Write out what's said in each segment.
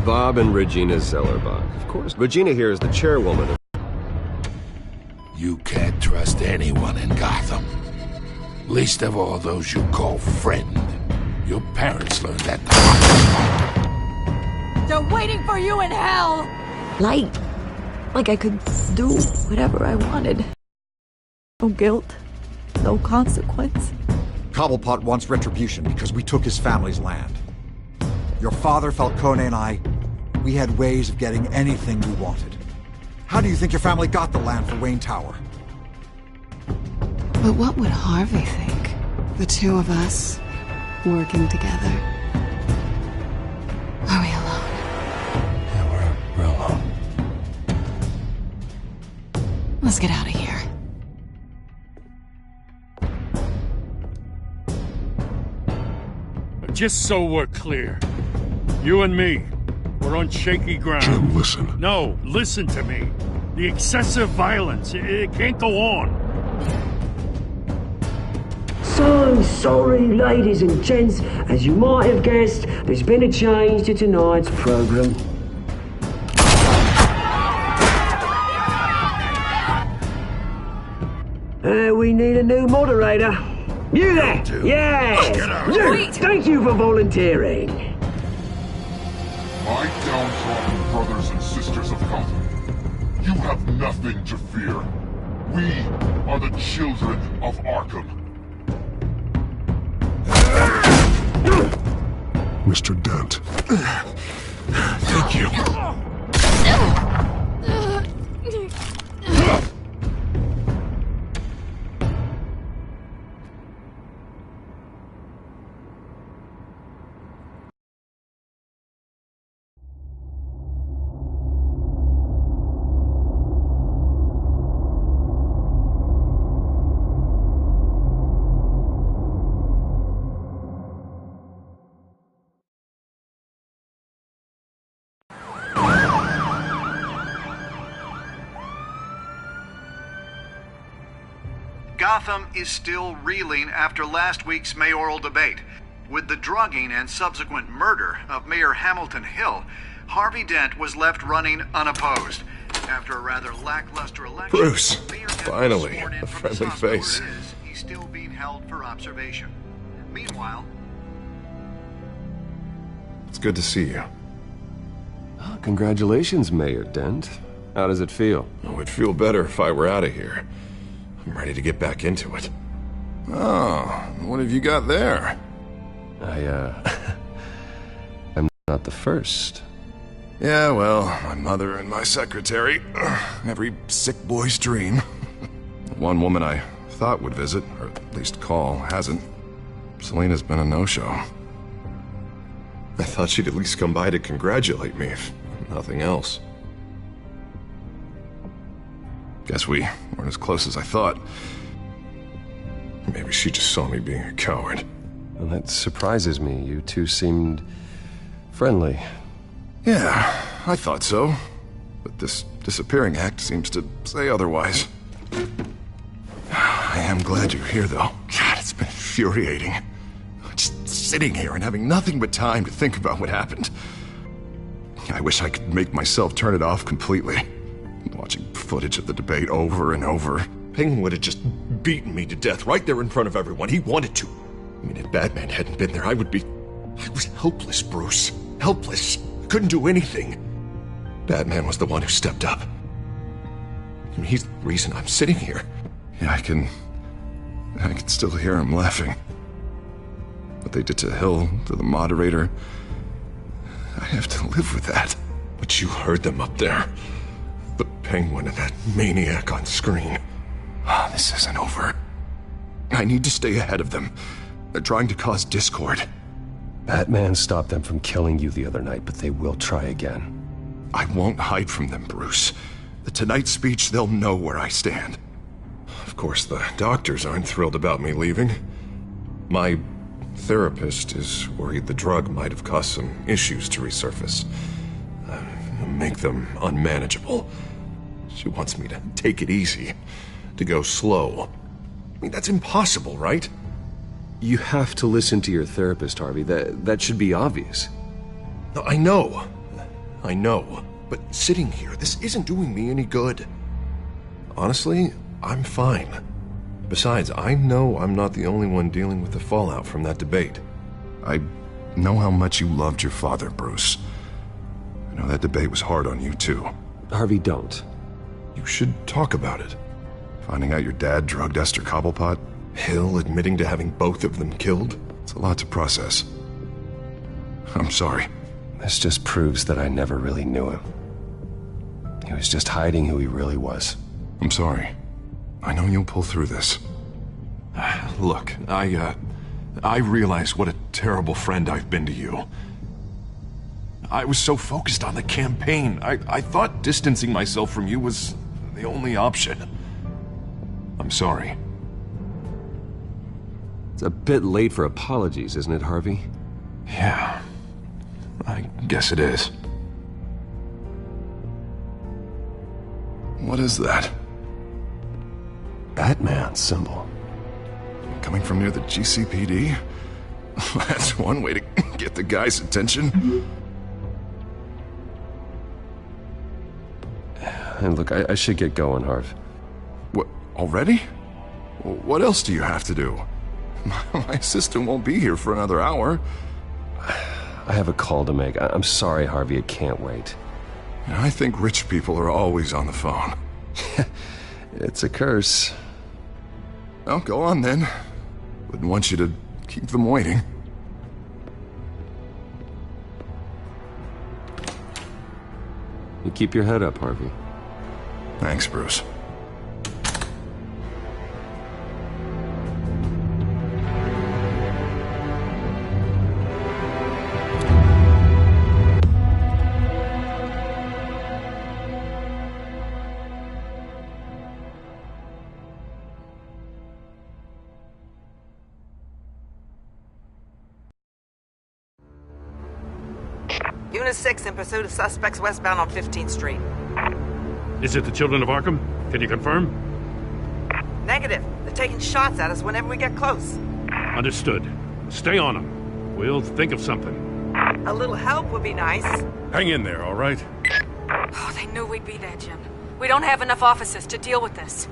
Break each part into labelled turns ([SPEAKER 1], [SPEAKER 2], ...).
[SPEAKER 1] Bob and Regina Zellerbach. Of course, Regina here is the chairwoman of...
[SPEAKER 2] You can't trust anyone in Gotham. Least of all those you call friend. Your parents learned that the hard way.
[SPEAKER 3] They're waiting for you in hell!
[SPEAKER 4] Like I could do whatever I wanted. No guilt, no consequence.
[SPEAKER 5] Cobblepot wants retribution because we took his family's land. Your father, Falcone, and I, we had ways of getting anything we wanted. How do you think your family got the land for Wayne Tower?
[SPEAKER 6] But what would Harvey think? The two of us, working together. Are we alone?
[SPEAKER 2] Yeah, we're alone.
[SPEAKER 6] Let's get out of here.
[SPEAKER 7] Just so we're clear, you and me, we're on shaky ground.
[SPEAKER 8] Jim, listen.
[SPEAKER 7] No, listen to me. The excessive violence, it can't go on.
[SPEAKER 9] So sorry, ladies and gents. As you might have guessed, there's been a change to tonight's program. We need a new moderator. You there! Yeah! You! Thank you for volunteering.
[SPEAKER 8] My downtrodden brothers and sisters of Gotham, you have nothing to fear. We are the children of Arkham. Mr. Dent. Thank you.
[SPEAKER 10] Gotham is still reeling after last week's mayoral debate. With the drugging and subsequent murder of Mayor Hamilton Hill, Harvey Dent was left running unopposed. After a rather lackluster election,
[SPEAKER 1] Bruce, finally,
[SPEAKER 10] sworn in
[SPEAKER 1] a
[SPEAKER 10] from
[SPEAKER 1] friendly
[SPEAKER 10] the hospital
[SPEAKER 1] face.
[SPEAKER 10] where it is, he's still being held for observation. Meanwhile,
[SPEAKER 1] It's good to see you. Oh, congratulations, Mayor Dent. How does it feel? Oh, it'd feel better if I were out of here. I'm ready to get back into it. Oh, what have you got there? I'm not the first. Yeah, well, my mother and my secretary. Every sick boy's dream. One woman I thought would visit, or at least call, hasn't. Selena's been a no-show. I thought she'd at least come by to congratulate me, if nothing else. Guess we weren't as close as I thought. Maybe she just saw me being a coward. Well, that surprises me. You two seemed friendly. Yeah, I thought so. But this disappearing act seems to say otherwise. I am glad you're here, though. God, it's been infuriating. Just sitting here and having nothing but time to think about what happened. I wish I could make myself turn it off completely. Watching footage of the debate over and over. Penguin would have just beaten me to death right there in front of everyone. He wanted to. I mean, if Batman hadn't been there, I was helpless, Bruce. Helpless. Couldn't do anything. Batman was the one who stepped up. I mean, he's the reason I'm sitting here. Yeah, I can still hear him laughing. What they did to Hill, to the moderator, I have to live with that. But you heard them up there. The Penguin and that maniac on screen. This isn't over. I need to stay ahead of them. They're trying to cause discord. Batman stopped them from killing you the other night, but they will try again. I won't hide from them, Bruce. The Tonight speech, they'll know where I stand. Of course, the doctors aren't thrilled about me leaving. My therapist is worried the drug might have caused some issues to resurface. Make them unmanageable. She wants me to take it easy, to go slow. I mean, that's impossible, right? You have to listen to your therapist, Harvey. That should be obvious. No, I know. I know. But sitting here, this isn't doing me any good. Honestly, I'm fine. Besides, I know I'm not the only one dealing with the fallout from that debate. I know how much you loved your father, Bruce. I know that debate was hard on you, too.
[SPEAKER 3] Harvey, don't.
[SPEAKER 1] You should talk about it. Finding out your dad drugged Esther Cobblepot, Hill admitting to having both of them killed. It's a lot to process. I'm sorry.
[SPEAKER 3] This just proves that I never really knew him. He was just hiding who he really was.
[SPEAKER 1] I'm sorry. I know you'll pull through this. Look, I realize what a terrible friend I've been to you. I was so focused on the campaign. I thought distancing myself from you was the only option. I'm sorry.
[SPEAKER 3] It's a bit late for apologies, isn't it, Harvey?
[SPEAKER 1] Yeah, I guess it is. What is that?
[SPEAKER 3] Batman symbol.
[SPEAKER 1] Coming from near the GCPD? That's one way to get the guy's attention.
[SPEAKER 3] And look, I should get going, Harv.
[SPEAKER 1] What, already? What else do you have to do? My assistant won't be here for another hour.
[SPEAKER 3] I have a call to make. I'm sorry, Harvey, it can't wait.
[SPEAKER 1] I think rich people are always on the phone.
[SPEAKER 3] It's a curse.
[SPEAKER 1] Well, go on then. Wouldn't want you to keep them waiting.
[SPEAKER 3] You keep your head up, Harvey.
[SPEAKER 1] Thanks, Bruce.
[SPEAKER 11] Unit 6 in pursuit of suspects westbound on 15th Street.
[SPEAKER 7] Is it the Children of Arkham? Can you confirm?
[SPEAKER 11] Negative. They're taking shots at us whenever we get close.
[SPEAKER 7] Understood. Stay on them. We'll think of something.
[SPEAKER 11] A little help would be nice.
[SPEAKER 7] Hang in there, all right?
[SPEAKER 12] Oh, they knew we'd be there, Jim. We don't have enough officers to deal with this.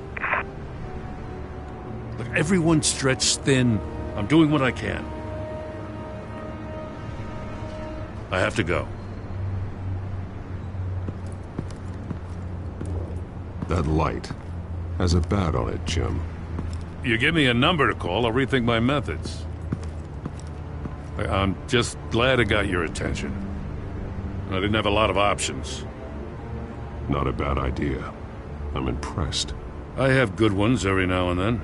[SPEAKER 7] Look, everyone's stretched thin. I'm doing what I can. I have to go.
[SPEAKER 13] That light has a bat on it, Jim.
[SPEAKER 7] You give me a number to call, I'll rethink my methods. I'm just glad it got your attention. I didn't have a lot of options.
[SPEAKER 13] Not a bad idea. I'm impressed.
[SPEAKER 7] I have good ones every now and then.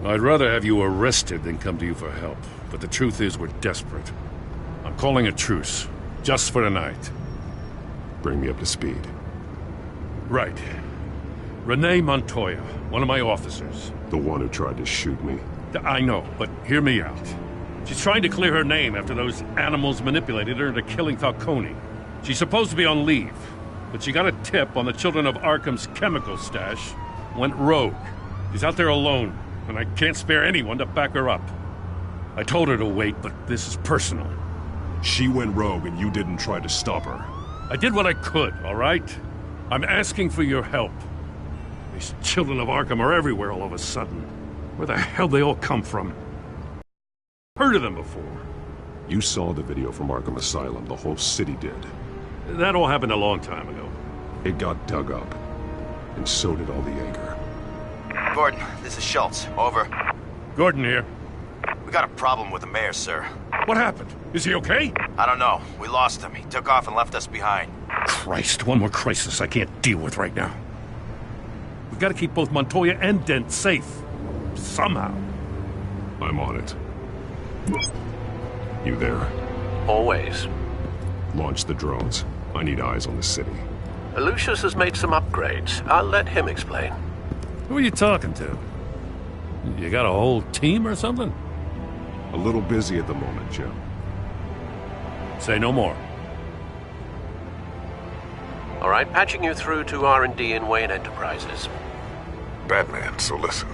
[SPEAKER 7] I'd rather have you arrested than come to you for help. But the truth is, we're desperate. I'm calling a truce. Just for tonight.
[SPEAKER 13] Bring me up to speed.
[SPEAKER 7] Right. Renee Montoya, one of my officers.
[SPEAKER 13] The one who tried to shoot me?
[SPEAKER 7] I know, but hear me out. She's trying to clear her name after those animals manipulated her into killing Falcone. She's supposed to be on leave, but she got a tip on the Children of Arkham's chemical stash, went rogue. She's out there alone, and I can't spare anyone to back her up. I told her to wait, but this is personal.
[SPEAKER 13] She went rogue and you didn't try to stop her.
[SPEAKER 7] I did what I could, all right? I'm asking for your help. These Children of Arkham are everywhere all of a sudden. Where the hell they all come from? Heard of them before.
[SPEAKER 13] You saw the video from Arkham Asylum. The whole city did.
[SPEAKER 7] That all happened a long time ago.
[SPEAKER 13] It got dug up. And so did all the anger.
[SPEAKER 14] Gordon, this is Schultz. Over.
[SPEAKER 7] Gordon here.
[SPEAKER 14] We got a problem with the mayor, sir.
[SPEAKER 7] What happened? Is he okay?
[SPEAKER 14] I don't know. We lost him. He took off and left us behind.
[SPEAKER 7] Christ, one more crisis I can't deal with right now. We've got to keep both Montoya and Dent safe. Somehow.
[SPEAKER 13] I'm on it. You there?
[SPEAKER 15] Always.
[SPEAKER 13] Launch the drones. I need eyes on the city.
[SPEAKER 15] Lucius has made some upgrades. I'll let him explain.
[SPEAKER 7] Who are you talking to? You got a whole team or something?
[SPEAKER 13] A little busy at the moment, Jim.
[SPEAKER 7] Say no more.
[SPEAKER 15] All right, patching you through to R&D in Wayne Enterprises.
[SPEAKER 16] Batman, so listen.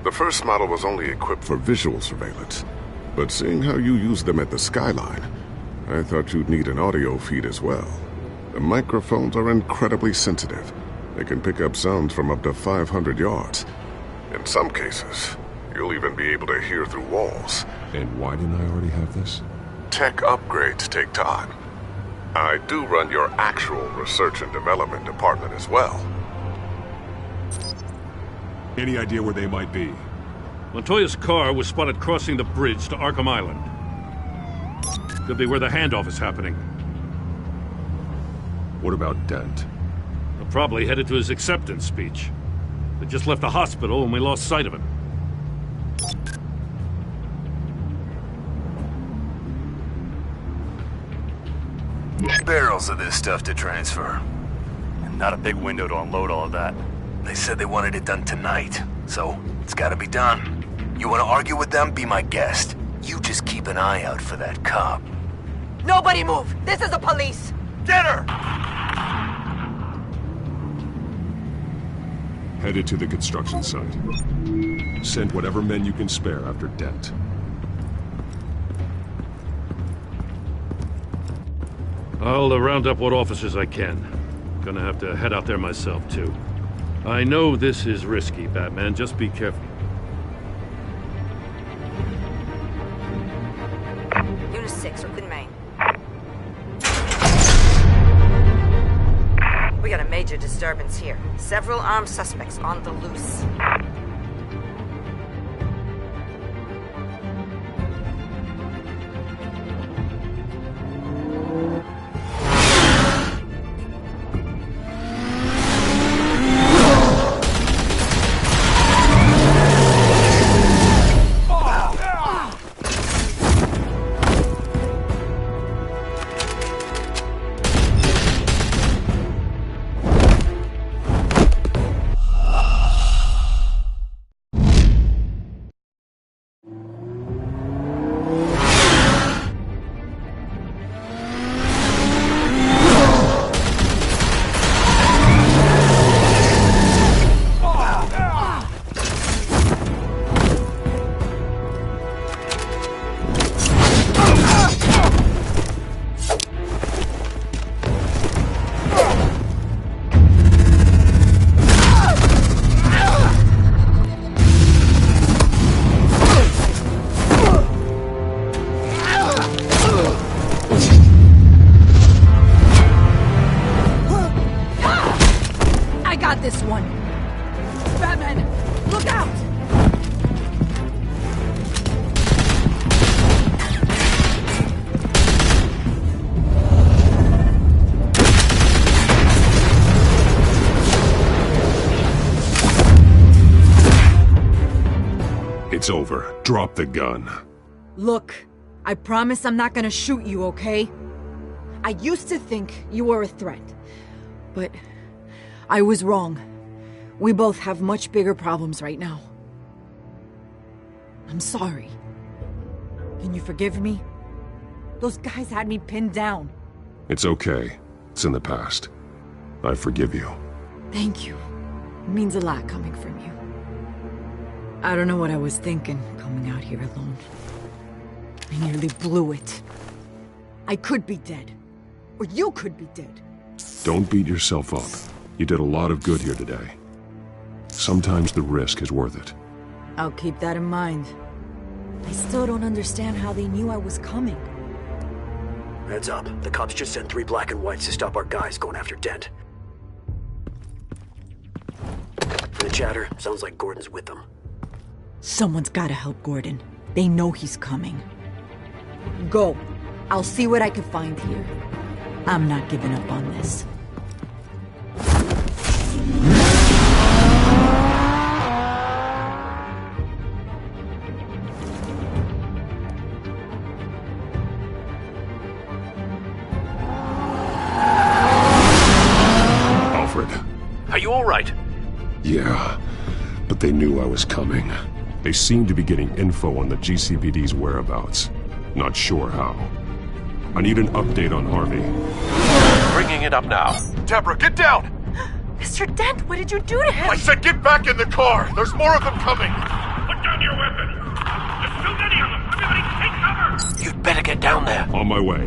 [SPEAKER 16] The first model was only equipped for visual surveillance, but seeing how you use them at the Skyline, I thought you'd need an audio feed as well. The microphones are incredibly sensitive. They can pick up sounds from up to 500 yards. In some cases, you'll even be able to hear through walls.
[SPEAKER 13] And why didn't I already have this?
[SPEAKER 16] Tech upgrades take time. I do run your actual research and development department as well.
[SPEAKER 13] Any idea where they might be?
[SPEAKER 7] Montoya's car was spotted crossing the bridge to Arkham Island. Could be where the handoff is happening.
[SPEAKER 13] What about Dent?
[SPEAKER 7] They're probably headed to his acceptance speech. They just left the hospital and we lost sight of him.
[SPEAKER 17] Barrels of this stuff to transfer. And not a big window to unload all of that. They said they wanted it done tonight, so it's gotta be done. You wanna argue with them? Be my guest. You just keep an eye out for that cop.
[SPEAKER 12] Nobody move! This is the police!
[SPEAKER 17] Get her!
[SPEAKER 13] Headed to the construction site. Send whatever men you can spare after Dent.
[SPEAKER 7] I'll round up what officers I can. Gonna have to head out there myself, too. I know this is risky, Batman. Just be careful.
[SPEAKER 12] Unit 6, Brooklyn, Maine.
[SPEAKER 11] We got a major disturbance here. Several armed suspects on the loose.
[SPEAKER 12] This one. Batman, look out!
[SPEAKER 13] It's over. Drop the gun.
[SPEAKER 4] Look, I promise I'm not gonna shoot you, okay? I used to think you were a threat, but I was wrong. We both have much bigger problems right now. I'm sorry. Can you forgive me? Those guys had me pinned down.
[SPEAKER 13] It's okay. It's in the past. I forgive you.
[SPEAKER 4] Thank you. It means a lot coming from you. I don't know what I was thinking, coming out here alone. I nearly blew it. I could be dead. Or you could be dead.
[SPEAKER 13] Don't beat yourself up. You did a lot of good here today. Sometimes the risk is worth it.
[SPEAKER 4] I'll keep that in mind. I still don't understand how they knew I was coming.
[SPEAKER 18] Heads up. The cops just sent 3 black and whites to stop our guys going after Dent. The chatter sounds like Gordon's with them.
[SPEAKER 4] Someone's gotta help Gordon. They know he's coming. Go. I'll see what I can find here. I'm not giving up on this.
[SPEAKER 15] Are you all right?
[SPEAKER 13] Yeah, but they knew I was coming. They seemed to be getting info on the GCPD's whereabouts. Not sure how. I need an update on Harvey.
[SPEAKER 15] Bringing it up now.
[SPEAKER 19] Deborah, get down!
[SPEAKER 12] Mr. Dent, what did you do to him?
[SPEAKER 19] I said get back in the car! There's more of them coming!
[SPEAKER 20] Put down your weapon! There's too many of them! Everybody take cover!
[SPEAKER 15] You'd better get down there.
[SPEAKER 13] On my way.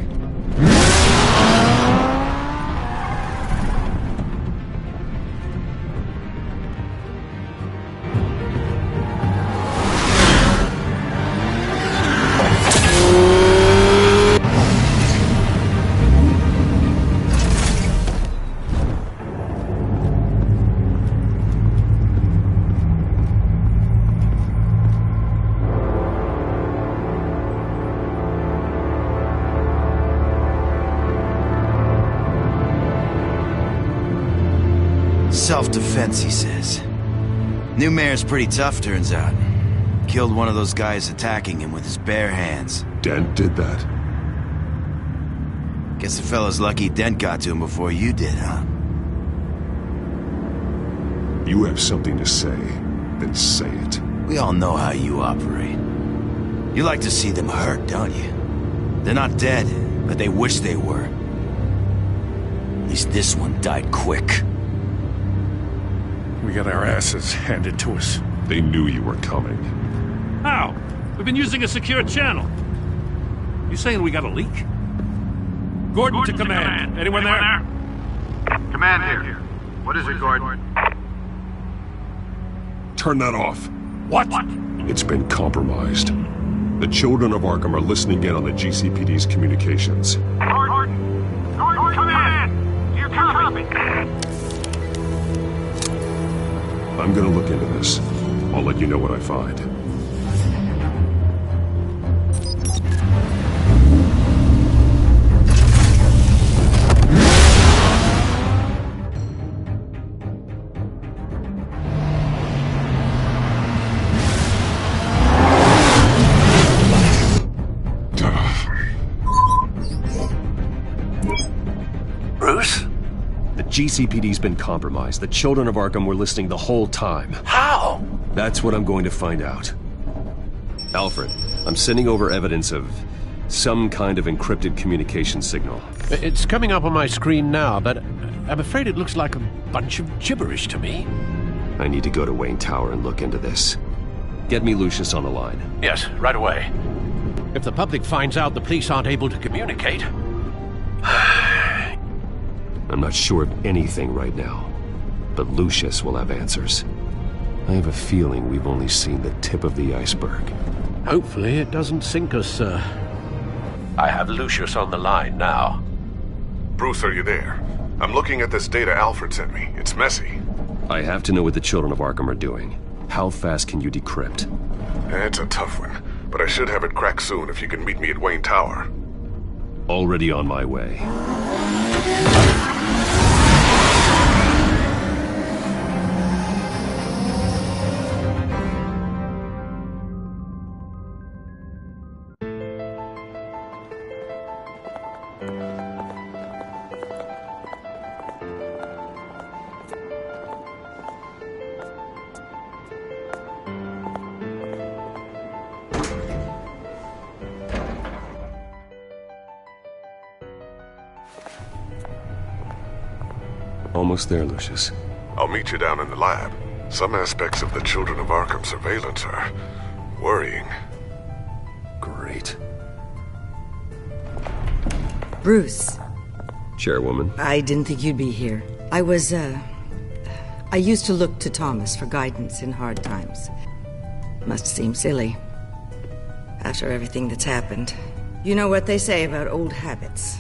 [SPEAKER 14] Self-defense, he says. New mayor's pretty tough, turns out. Killed one of those guys attacking him with his bare hands.
[SPEAKER 13] Dent did that?
[SPEAKER 14] Guess the fella's lucky Dent got to him before you did, huh?
[SPEAKER 13] You have something to say, then say it.
[SPEAKER 14] We all know how you operate. You like to see them hurt, don't you? They're not dead, but they wish they were. At least this one died quick.
[SPEAKER 7] We got our asses handed to us.
[SPEAKER 13] They knew you were coming.
[SPEAKER 7] How? We've been using a secure channel. You saying we got a leak? Gordon to command. Anyone there?
[SPEAKER 10] Command here. What is it, Gordon?
[SPEAKER 13] Turn that off.
[SPEAKER 7] What?
[SPEAKER 13] It's been compromised. The children of Arkham are listening in on the GCPD's communications.
[SPEAKER 10] Gordon, command! You copy?
[SPEAKER 13] I'm gonna look into this. I'll let you know what I find.
[SPEAKER 15] Bruce?
[SPEAKER 3] The GCPD's been compromised. The children of Arkham were listening the whole time.
[SPEAKER 15] How?
[SPEAKER 3] That's what I'm going to find out. Alfred, I'm sending over evidence of some kind of encrypted communication signal.
[SPEAKER 15] It's coming up on my screen now, but I'm afraid it looks like a bunch of gibberish to me.
[SPEAKER 3] I need to go to Wayne Tower and look into this. Get me Lucius on the line.
[SPEAKER 15] Yes, right away. If the public finds out the police aren't able to communicate...
[SPEAKER 3] I'm not sure of anything right now, but Lucius will have answers. I have a feeling we've only seen the tip of the iceberg.
[SPEAKER 15] Hopefully it doesn't sink us, sir. I have Lucius on the line now.
[SPEAKER 16] Bruce, are you there? I'm looking at this data Alfred sent me. It's messy.
[SPEAKER 3] I have to know what the children of Arkham are doing. How fast can you decrypt?
[SPEAKER 16] It's a tough one, but I should have it cracked soon if you can meet me at Wayne Tower.
[SPEAKER 3] Already on my way. Almost there, Lucius.
[SPEAKER 16] I'll meet you down in the lab. Some aspects of the Children of Arkham surveillance are worrying.
[SPEAKER 3] Great.
[SPEAKER 4] Bruce.
[SPEAKER 3] Chairwoman.
[SPEAKER 4] I didn't think you'd be here. I used to look to Thomas for guidance in hard times. Must seem silly. After everything that's happened. You know what they say about old habits.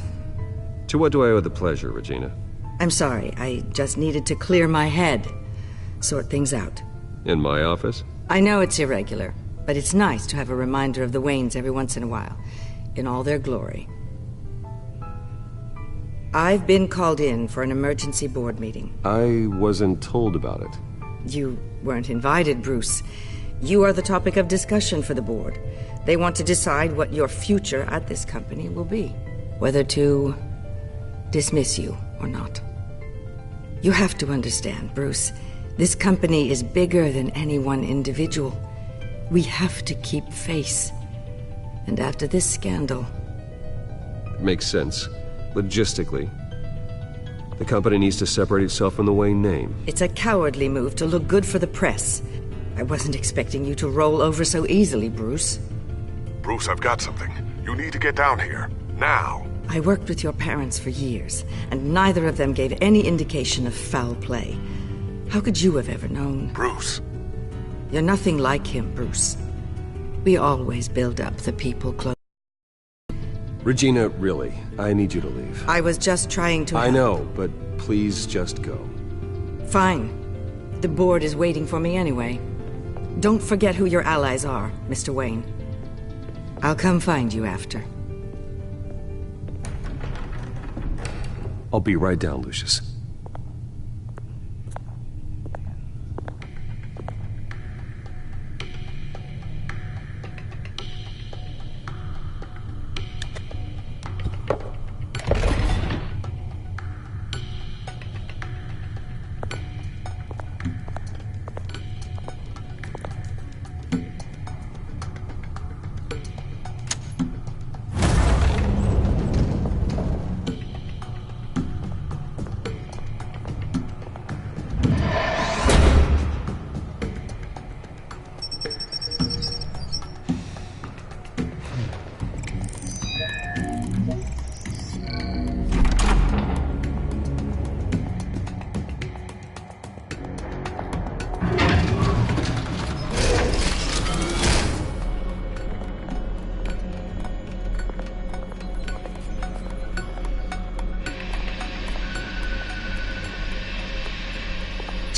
[SPEAKER 3] To what do I owe the pleasure, Regina?
[SPEAKER 4] I'm sorry, I just needed to clear my head. Sort things out.
[SPEAKER 3] In my office?
[SPEAKER 4] I know it's irregular, but it's nice to have a reminder of the Waynes every once in a while, in all their glory. I've been called in for an emergency board meeting.
[SPEAKER 3] I wasn't told about it.
[SPEAKER 4] You weren't invited, Bruce. You are the topic of discussion for the board. They want to decide what your future at this company will be. Whether to dismiss you or not. You have to understand, Bruce. This company is bigger than any one individual. We have to keep face. And after this scandal...
[SPEAKER 3] Makes sense. Logistically. The company needs to separate itself from the Wayne name.
[SPEAKER 4] It's a cowardly move to look good for the press. I wasn't expecting you to roll over so easily, Bruce.
[SPEAKER 16] Bruce, I've got something. You need to get down here. Now.
[SPEAKER 11] I worked with your parents for years, and neither of them gave any indication of foul play. How could you have ever known?
[SPEAKER 17] Bruce.
[SPEAKER 11] You're nothing like him, Bruce. We always build up the people close.
[SPEAKER 3] Regina, really, I need you to leave.
[SPEAKER 11] I was just trying to...
[SPEAKER 3] I know, but please just go.
[SPEAKER 11] Fine. The board is waiting for me anyway. Don't forget who your allies are, Mr. Wayne. I'll come find you after.
[SPEAKER 3] I'll be right down, Lucius.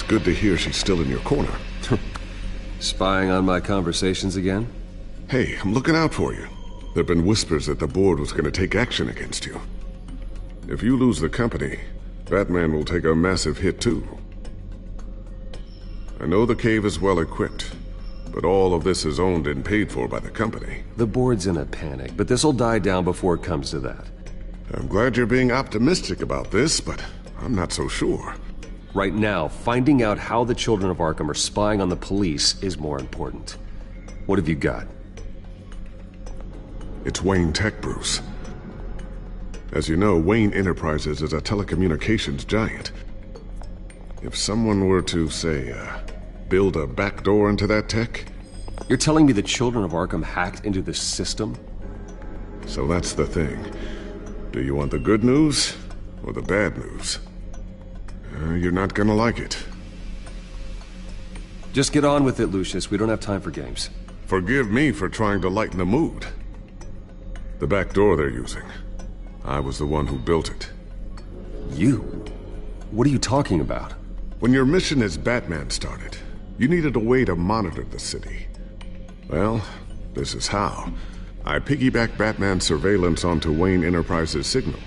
[SPEAKER 16] Good to hear she's still in your corner.
[SPEAKER 3] Spying on my conversations again?
[SPEAKER 16] Hey, I'm looking out for you. There've been whispers that the board was going to take action against you. If you lose the company, Batman will take a massive hit too. I know the cave is well equipped, but all of this is owned and paid for by the company.
[SPEAKER 3] The board's in a panic, but this'll die down before it comes to that.
[SPEAKER 16] I'm glad you're being optimistic about this, but I'm not so sure.
[SPEAKER 3] Right now, finding out how the children of Arkham are spying on the police is more important. What have you got?
[SPEAKER 16] It's Wayne Tech, Bruce. As you know, Wayne Enterprises is a telecommunications giant. If someone were to, say, build a backdoor into that tech...
[SPEAKER 3] You're telling me the children of Arkham hacked into this system?
[SPEAKER 16] So that's the thing. Do you want the good news or the bad news? You're not gonna like it.
[SPEAKER 3] Just get on with it, Lucius. We don't have time for games.
[SPEAKER 16] Forgive me for trying to lighten the mood. The back door they're using. I was the one who built it.
[SPEAKER 3] You? What are you talking about?
[SPEAKER 16] When your mission as Batman started, you needed a way to monitor the city. Well, this is how. I piggybacked Batman's surveillance onto Wayne Enterprises' signal.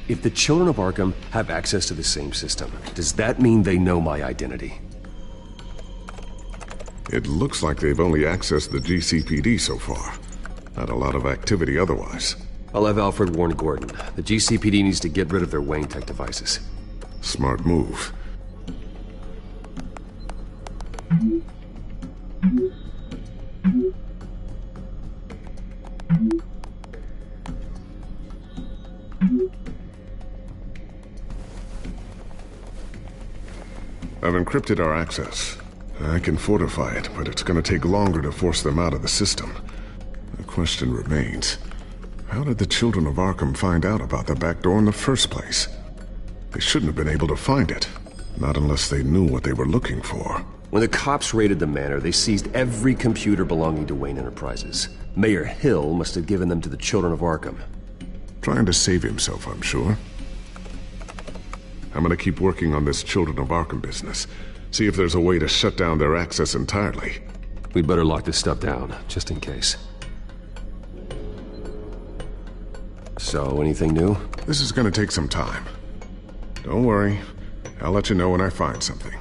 [SPEAKER 3] If the children of Arkham have access to the same system, does that mean they know my identity?
[SPEAKER 16] It looks like they've only accessed the GCPD so far. Not a lot of activity otherwise.
[SPEAKER 3] I'll have Alfred warn Gordon. The GCPD needs to get rid of their Wayne Tech devices.
[SPEAKER 16] Smart move. I've encrypted our access. I can fortify it, but it's gonna take longer to force them out of the system. The question remains, how did the children of Arkham find out about the back door in the first place? They shouldn't have been able to find it. Not unless they knew what they were looking for.
[SPEAKER 3] When the cops raided the manor, they seized every computer belonging to Wayne Enterprises. Mayor Hill must have given them to the children of Arkham.
[SPEAKER 16] Trying to save himself, I'm sure. I'm gonna keep working on this Children of Arkham business. See if there's a way to shut down their access entirely.
[SPEAKER 3] We'd better lock this stuff down, just in case. So, anything new?
[SPEAKER 16] This is gonna take some time. Don't worry. I'll let you know when I find something.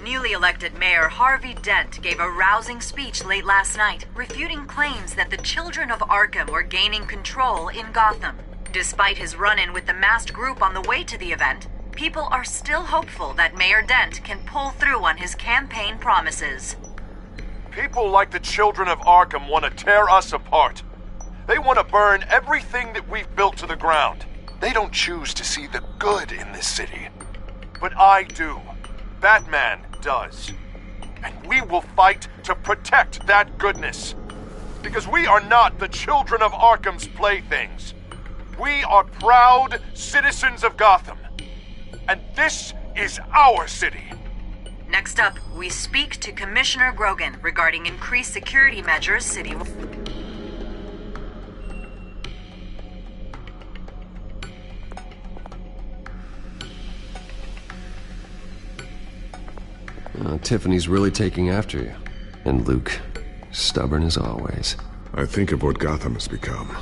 [SPEAKER 20] Newly elected Mayor Harvey Dent gave a rousing speech late last night, refuting claims that the children of Arkham were gaining control in Gotham. Despite his run-in with the masked group on the way to the event, people are still hopeful that Mayor Dent can pull through on his campaign promises.
[SPEAKER 19] People like the children of Arkham want to tear us apart. They want to burn everything that we've built to the ground. They don't choose to see the good in this city. But I do. Batman does. And we will fight to protect that goodness. Because we are not the children of Arkham's playthings. We are proud citizens of Gotham. And this is our city.
[SPEAKER 20] Next up, we speak to Commissioner Grogan regarding increased security measures citywide.
[SPEAKER 3] Tiffany's really taking after you. And Luke, stubborn as always.
[SPEAKER 16] I think of what Gotham has become,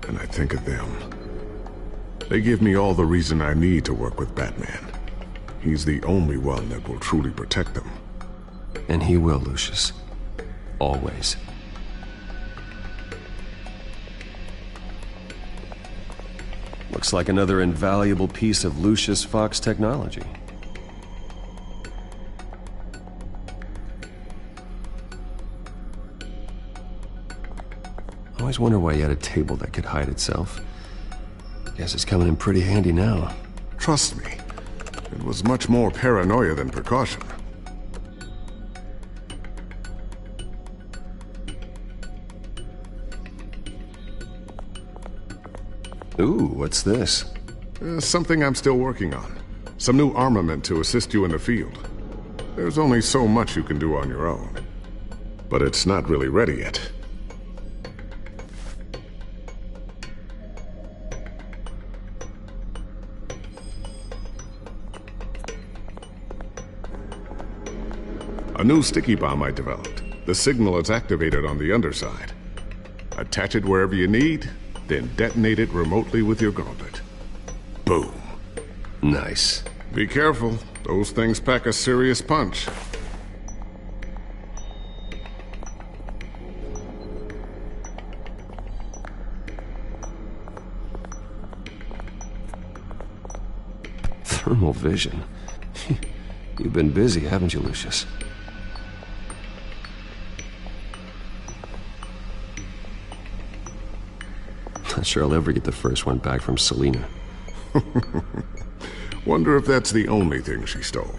[SPEAKER 16] and I think of them. They give me all the reason I need to work with Batman. He's the only one that will truly protect them.
[SPEAKER 3] And he will, Lucius. Always. Looks like another invaluable piece of Lucius Fox technology. I always wonder why you had a table that could hide itself. Guess it's coming in pretty handy now.
[SPEAKER 16] Trust me, it was much more paranoia than precaution.
[SPEAKER 3] Ooh, what's this?
[SPEAKER 16] Something I'm still working on. Some new armament to assist you in the field. There's only so much you can do on your own. But it's not really ready yet. A new sticky bomb I developed. The signal is activated on the underside. Attach it wherever you need, then detonate it remotely with your gauntlet. Boom.
[SPEAKER 3] Nice.
[SPEAKER 16] Be careful. Those things pack a serious punch.
[SPEAKER 3] Thermal vision. You've been busy, haven't you, Lucius? Not sure I'll ever get the first one back from Selina.
[SPEAKER 16] Wonder if that's the only thing she stole.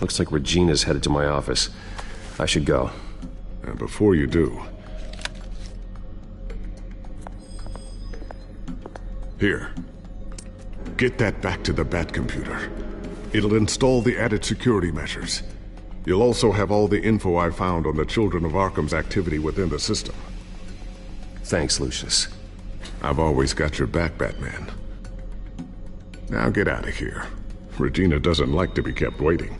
[SPEAKER 3] Looks like Regina's headed to my office. I should go.
[SPEAKER 16] And before you do... Here. Get that back to the Bat computer. It'll install the added security measures. You'll also have all the info I found on the Children of Arkham's activity within the system.
[SPEAKER 3] Thanks, Lucius.
[SPEAKER 16] I've always got your back, Batman. Now get out of here. Regina doesn't like to be kept waiting.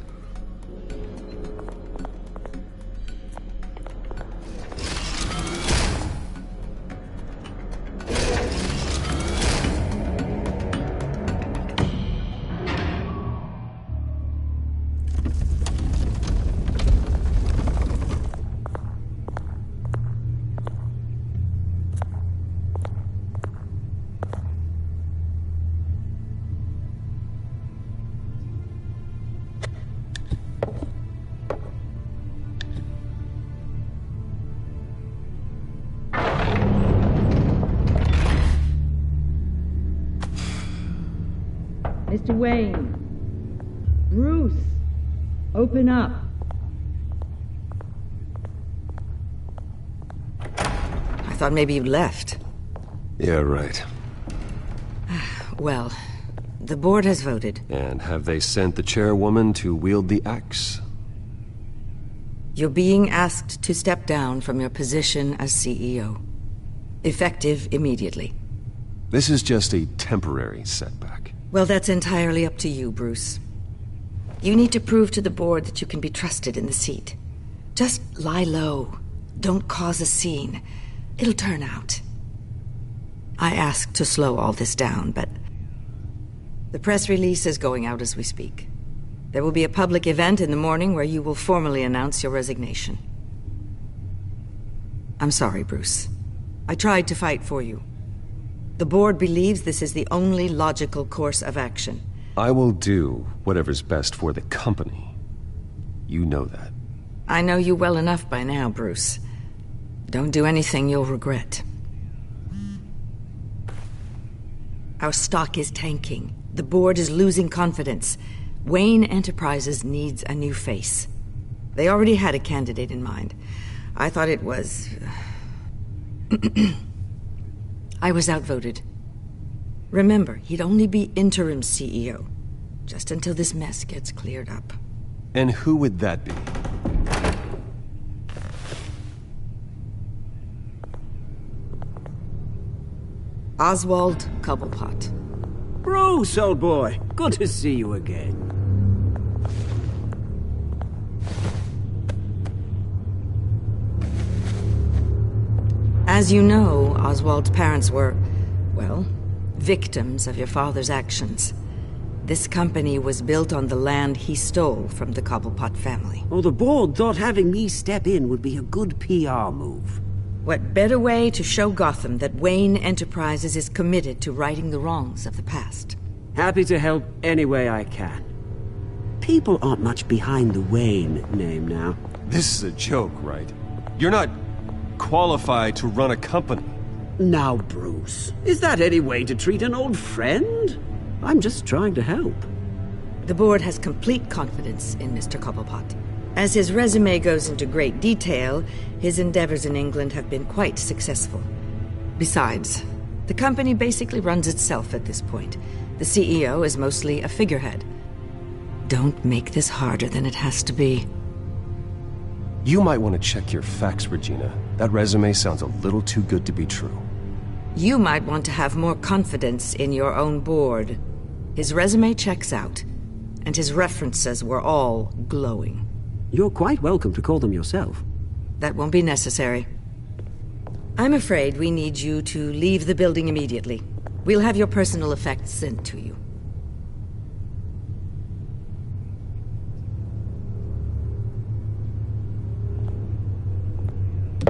[SPEAKER 4] Mr. Wayne. Bruce. Open up.
[SPEAKER 11] I thought maybe you left.
[SPEAKER 3] Yeah, right.
[SPEAKER 11] Well, the board has voted.
[SPEAKER 3] And have they sent the chairwoman to wield the axe?
[SPEAKER 11] You're being asked to step down from your position as CEO. Effective immediately.
[SPEAKER 3] This is just a temporary setback.
[SPEAKER 11] Well, that's entirely up to you, Bruce. You need to prove to the board that you can be trusted in the seat. Just lie low. Don't cause a scene. It'll turn out. I asked to slow all this down, but the press release is going out as we speak. There will be a public event in the morning where you will formally announce your resignation. I'm sorry, Bruce. I tried to fight for you. The board believes this is the only logical course of action.
[SPEAKER 3] I will do whatever's best for the company. You know that.
[SPEAKER 11] I know you well enough by now, Bruce. Don't do anything you'll regret. Our stock is tanking. The board is losing confidence. Wayne Enterprises needs a new face. They already had a candidate in mind. I thought it was... I was outvoted. Remember, he'd only be interim CEO, just until this mess gets cleared up.
[SPEAKER 3] And who would that be?
[SPEAKER 11] Oswald Cobblepot.
[SPEAKER 21] Bruce, old boy. Good to see you again.
[SPEAKER 11] As you know, Oswald's parents were, well, victims of your father's actions. This company was built on the land he stole from the Cobblepot family.
[SPEAKER 21] Oh, the board thought having me step in would be a good PR move.
[SPEAKER 11] What better way to show Gotham that Wayne Enterprises is committed to righting the wrongs of the past?
[SPEAKER 21] Happy to help any way I can. People aren't much behind the Wayne name now.
[SPEAKER 3] This is a joke, right? You're not qualified to run a company.
[SPEAKER 21] Now, Bruce, is that any way to treat an old friend? I'm just trying to help.
[SPEAKER 11] The board has complete confidence in Mr. Cobblepot. As his resume goes into great detail, his endeavors in England have been quite successful. Besides, the company basically runs itself at this point. The CEO is mostly a figurehead. Don't make this harder than it has to be.
[SPEAKER 3] You might want to check your facts, Regina. That resume sounds a little too good to be true.
[SPEAKER 11] You might want to have more confidence in your own board. His resume checks out, and his references were all glowing.
[SPEAKER 21] You're quite welcome to call them yourself.
[SPEAKER 11] That won't be necessary. I'm afraid we need you to leave the building immediately. We'll have your personal effects sent to you.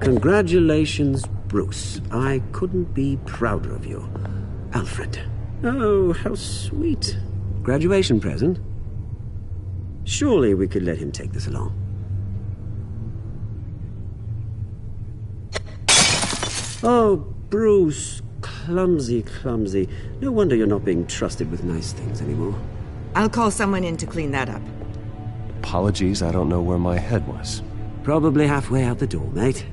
[SPEAKER 21] Congratulations, Bruce. I couldn't be prouder of you. Alfred. Oh, how sweet. Graduation present? Surely we could let him take this along. Oh, Bruce. Clumsy, clumsy. No wonder you're not being trusted with nice things anymore.
[SPEAKER 11] I'll call someone in to clean that up.
[SPEAKER 3] Apologies, I don't know where my head was.
[SPEAKER 21] Probably halfway out the door, mate.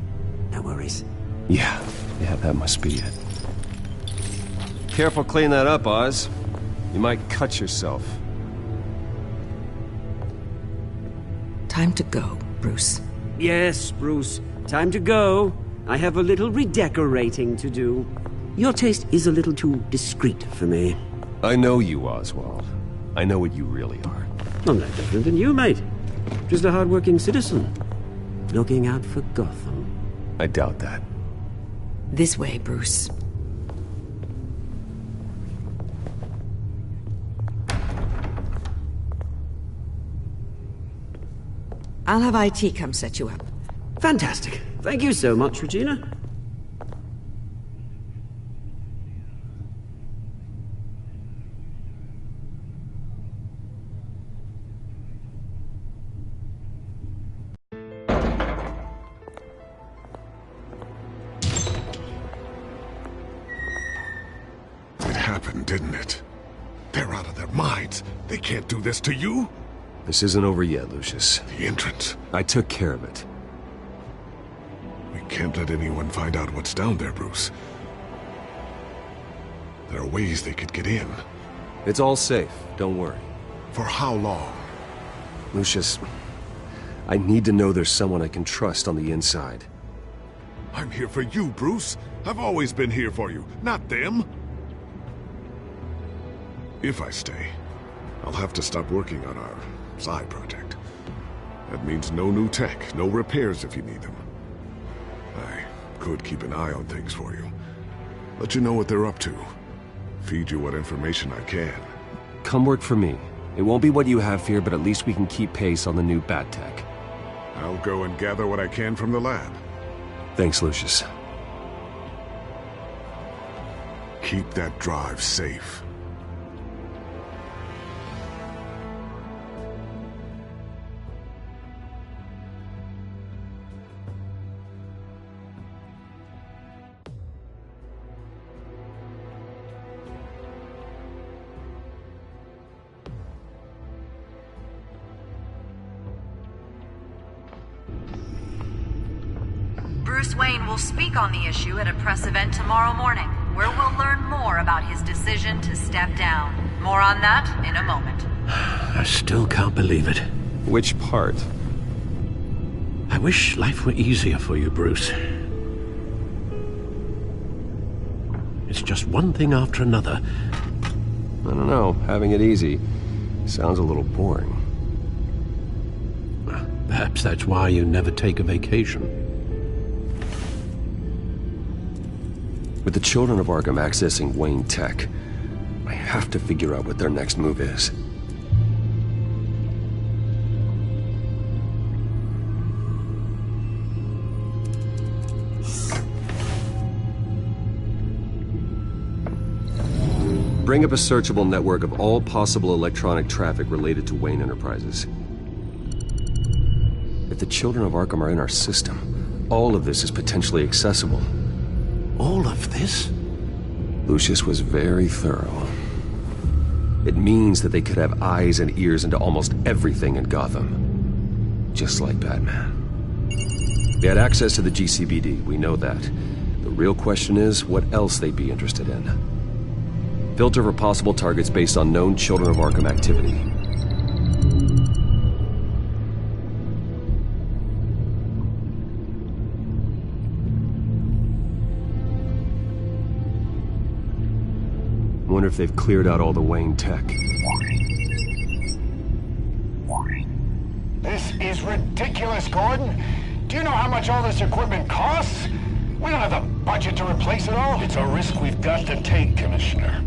[SPEAKER 21] No worries.
[SPEAKER 3] Yeah, that must be it. Careful cleaning that up, Oz. You might cut yourself.
[SPEAKER 11] Time to go, Bruce.
[SPEAKER 21] Yes, Bruce. Time to go. I have a little redecorating to do. Your taste is a little too discreet for me.
[SPEAKER 3] I know you, Oswald. I know what you really are.
[SPEAKER 21] I'm no different than you, mate. Just a hard-working citizen. Looking out for Gotham.
[SPEAKER 3] I doubt that.
[SPEAKER 11] This way, Bruce. I'll have IT come set you up.
[SPEAKER 21] Fantastic. Thank you so much, Regina.
[SPEAKER 16] It happened, didn't it? They're out of their minds. They can't do this to you.
[SPEAKER 3] This isn't over yet, Lucius.
[SPEAKER 16] The entrance.
[SPEAKER 3] I took care of it.
[SPEAKER 16] We can't let anyone find out what's down there, Bruce. There are ways they could get in.
[SPEAKER 3] It's all safe, don't worry.
[SPEAKER 16] For how long?
[SPEAKER 3] Lucius, I need to know there's someone I can trust on the inside.
[SPEAKER 16] I'm here for you, Bruce. I've always been here for you, not them. If I stay, I'll have to stop working on our side project. That means no new tech, no repairs if you need them. I could keep an eye on things for you. Let you know what they're up to. Feed you what information I can.
[SPEAKER 3] Come work for me. It won't be what you have here, but at least we can keep pace on the new bat tech.
[SPEAKER 16] I'll go and gather what I can from the lab.
[SPEAKER 3] Thanks, Lucius.
[SPEAKER 16] Keep that drive safe.
[SPEAKER 20] Bruce Wayne will speak on the issue at a press event tomorrow morning, where we'll learn more about his decision to step down. More on that in a moment.
[SPEAKER 15] I still can't believe it.
[SPEAKER 3] Which part?
[SPEAKER 15] I wish life were easier for you, Bruce. It's just one thing after another.
[SPEAKER 3] I don't know. Having it easy sounds a little boring.
[SPEAKER 15] Perhaps that's why you never take a vacation.
[SPEAKER 3] With the children of Arkham accessing Wayne Tech, I have to figure out what their next move is. Bring up a searchable network of all possible electronic traffic related to Wayne Enterprises. If the children of Arkham are in our system, all of this is potentially accessible.
[SPEAKER 15] All of this?
[SPEAKER 3] Lucius was very thorough. It means that they could have eyes and ears into almost everything in Gotham. Just like Batman. They had access to the GCPD, we know that. The real question is, what else they'd be interested in. Filter for possible targets based on known Children of Arkham activity. Wonder if they've cleared out all the Wayne tech.
[SPEAKER 5] This is ridiculous, Gordon. Do you know how much all this equipment costs? We don't have the budget to replace it all.
[SPEAKER 22] It's a risk we've got to take, Commissioner.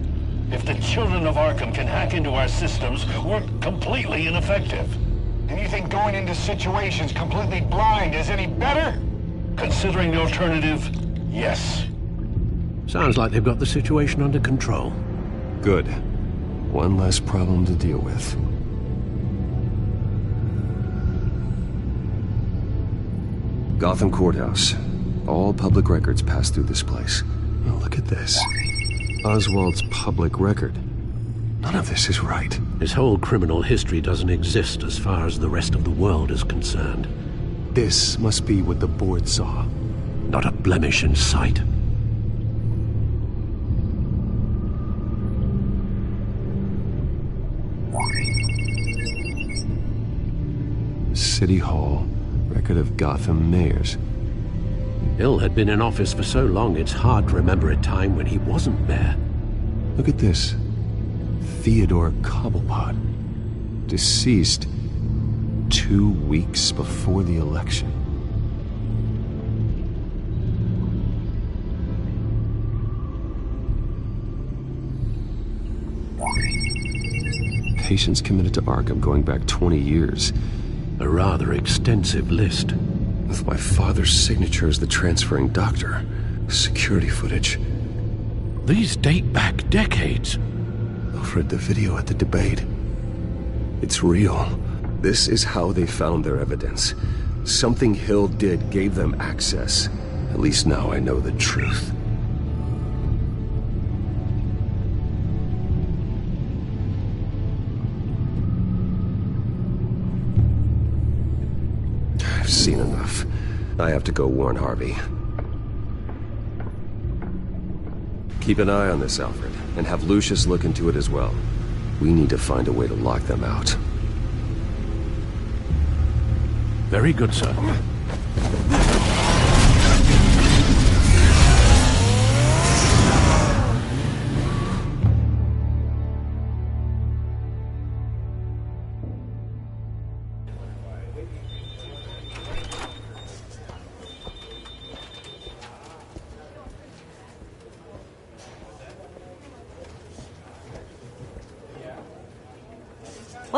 [SPEAKER 22] If the Children of Arkham can hack into our systems, we're completely ineffective.
[SPEAKER 5] And you think going into situations completely blind is any better?
[SPEAKER 22] Considering the alternative, yes.
[SPEAKER 15] Sounds like they've got the situation under control.
[SPEAKER 3] Good. One less problem to deal with. Gotham Courthouse. All public records pass through this place. Oh, look at this. Oswald's public record. None of this is right.
[SPEAKER 15] His whole criminal history doesn't exist as far as the rest of the world is concerned.
[SPEAKER 3] This must be what the board saw.
[SPEAKER 15] Not a blemish in sight.
[SPEAKER 3] City Hall. Record of Gotham mayors.
[SPEAKER 15] Hill had been in office for so long, it's hard to remember a time when he wasn't mayor.
[SPEAKER 3] Look at this. Theodore Cobblepot. Deceased 2 weeks before the election. Patients committed to Arkham going back 20 years.
[SPEAKER 15] A rather extensive list.
[SPEAKER 3] With my father's signature as the transferring doctor. Security footage.
[SPEAKER 15] These date back decades.
[SPEAKER 3] I've read the video at the debate. It's real. This is how they found their evidence. Something Hill did gave them access. At least now I know the truth. I've seen enough. I have to go warn Harvey. Keep an eye on this, Alfred, and have Lucius look into it as well. We need to find a way to lock them out.
[SPEAKER 15] Very good, sir.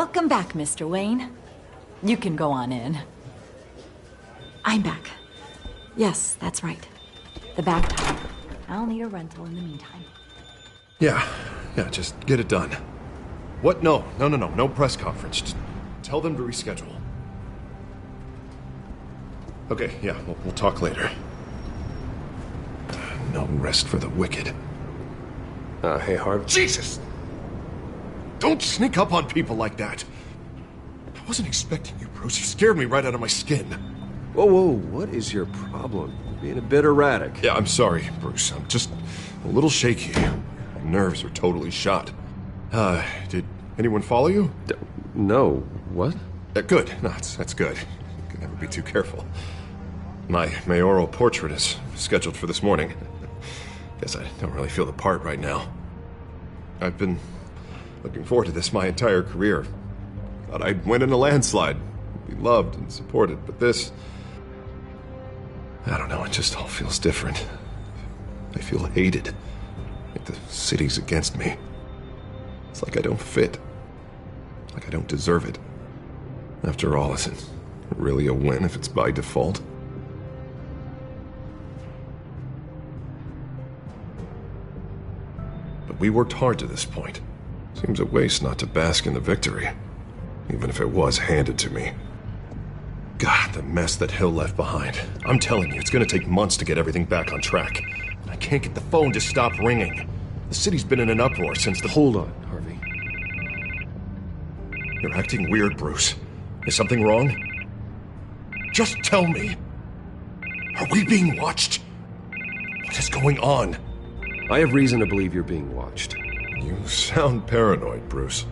[SPEAKER 4] Welcome back, Mr. Wayne. You can go on in. I'm back. Yes, that's right. The back tire. I'll need a rental in the meantime.
[SPEAKER 1] Yeah, just get it done. What? No press conference. Just tell them to reschedule. Okay, yeah, we'll talk later. No rest for the wicked.
[SPEAKER 3] Hey, Harv.
[SPEAKER 1] Jesus! Don't sneak up on people like that. I wasn't expecting you, Bruce. You scared me right out of my skin.
[SPEAKER 3] Whoa, what is your problem? You're being a bit erratic.
[SPEAKER 1] Yeah, I'm sorry, Bruce. I'm just a little shaky. My nerves are totally shot. Did anyone follow you?
[SPEAKER 3] No. What?
[SPEAKER 1] Good. No, that's good. You can never be too careful. My mayoral portrait is scheduled for this morning. Guess I don't really feel the part right now. I've been looking forward to this my entire career. Thought I'd win in a landslide, be loved and supported, but this... I don't know, it just all feels different. I feel hated. Like the city's against me. It's like I don't fit. Like I don't deserve it. After all, is it really a win if it's by default? But we worked hard to this point. Seems a waste not to bask in the victory. Even if it was handed to me. God, the mess that Hill left behind. I'm telling you, it's gonna take months to get everything back on track. I can't get the phone to stop ringing. The city's been in an uproar since the...
[SPEAKER 3] Hold on, Harvey.
[SPEAKER 1] You're acting weird, Bruce. Is something wrong? Just tell me. Are we being watched? What is going on?
[SPEAKER 3] I have reason to believe you're being watched.
[SPEAKER 1] You sound paranoid, Bruce.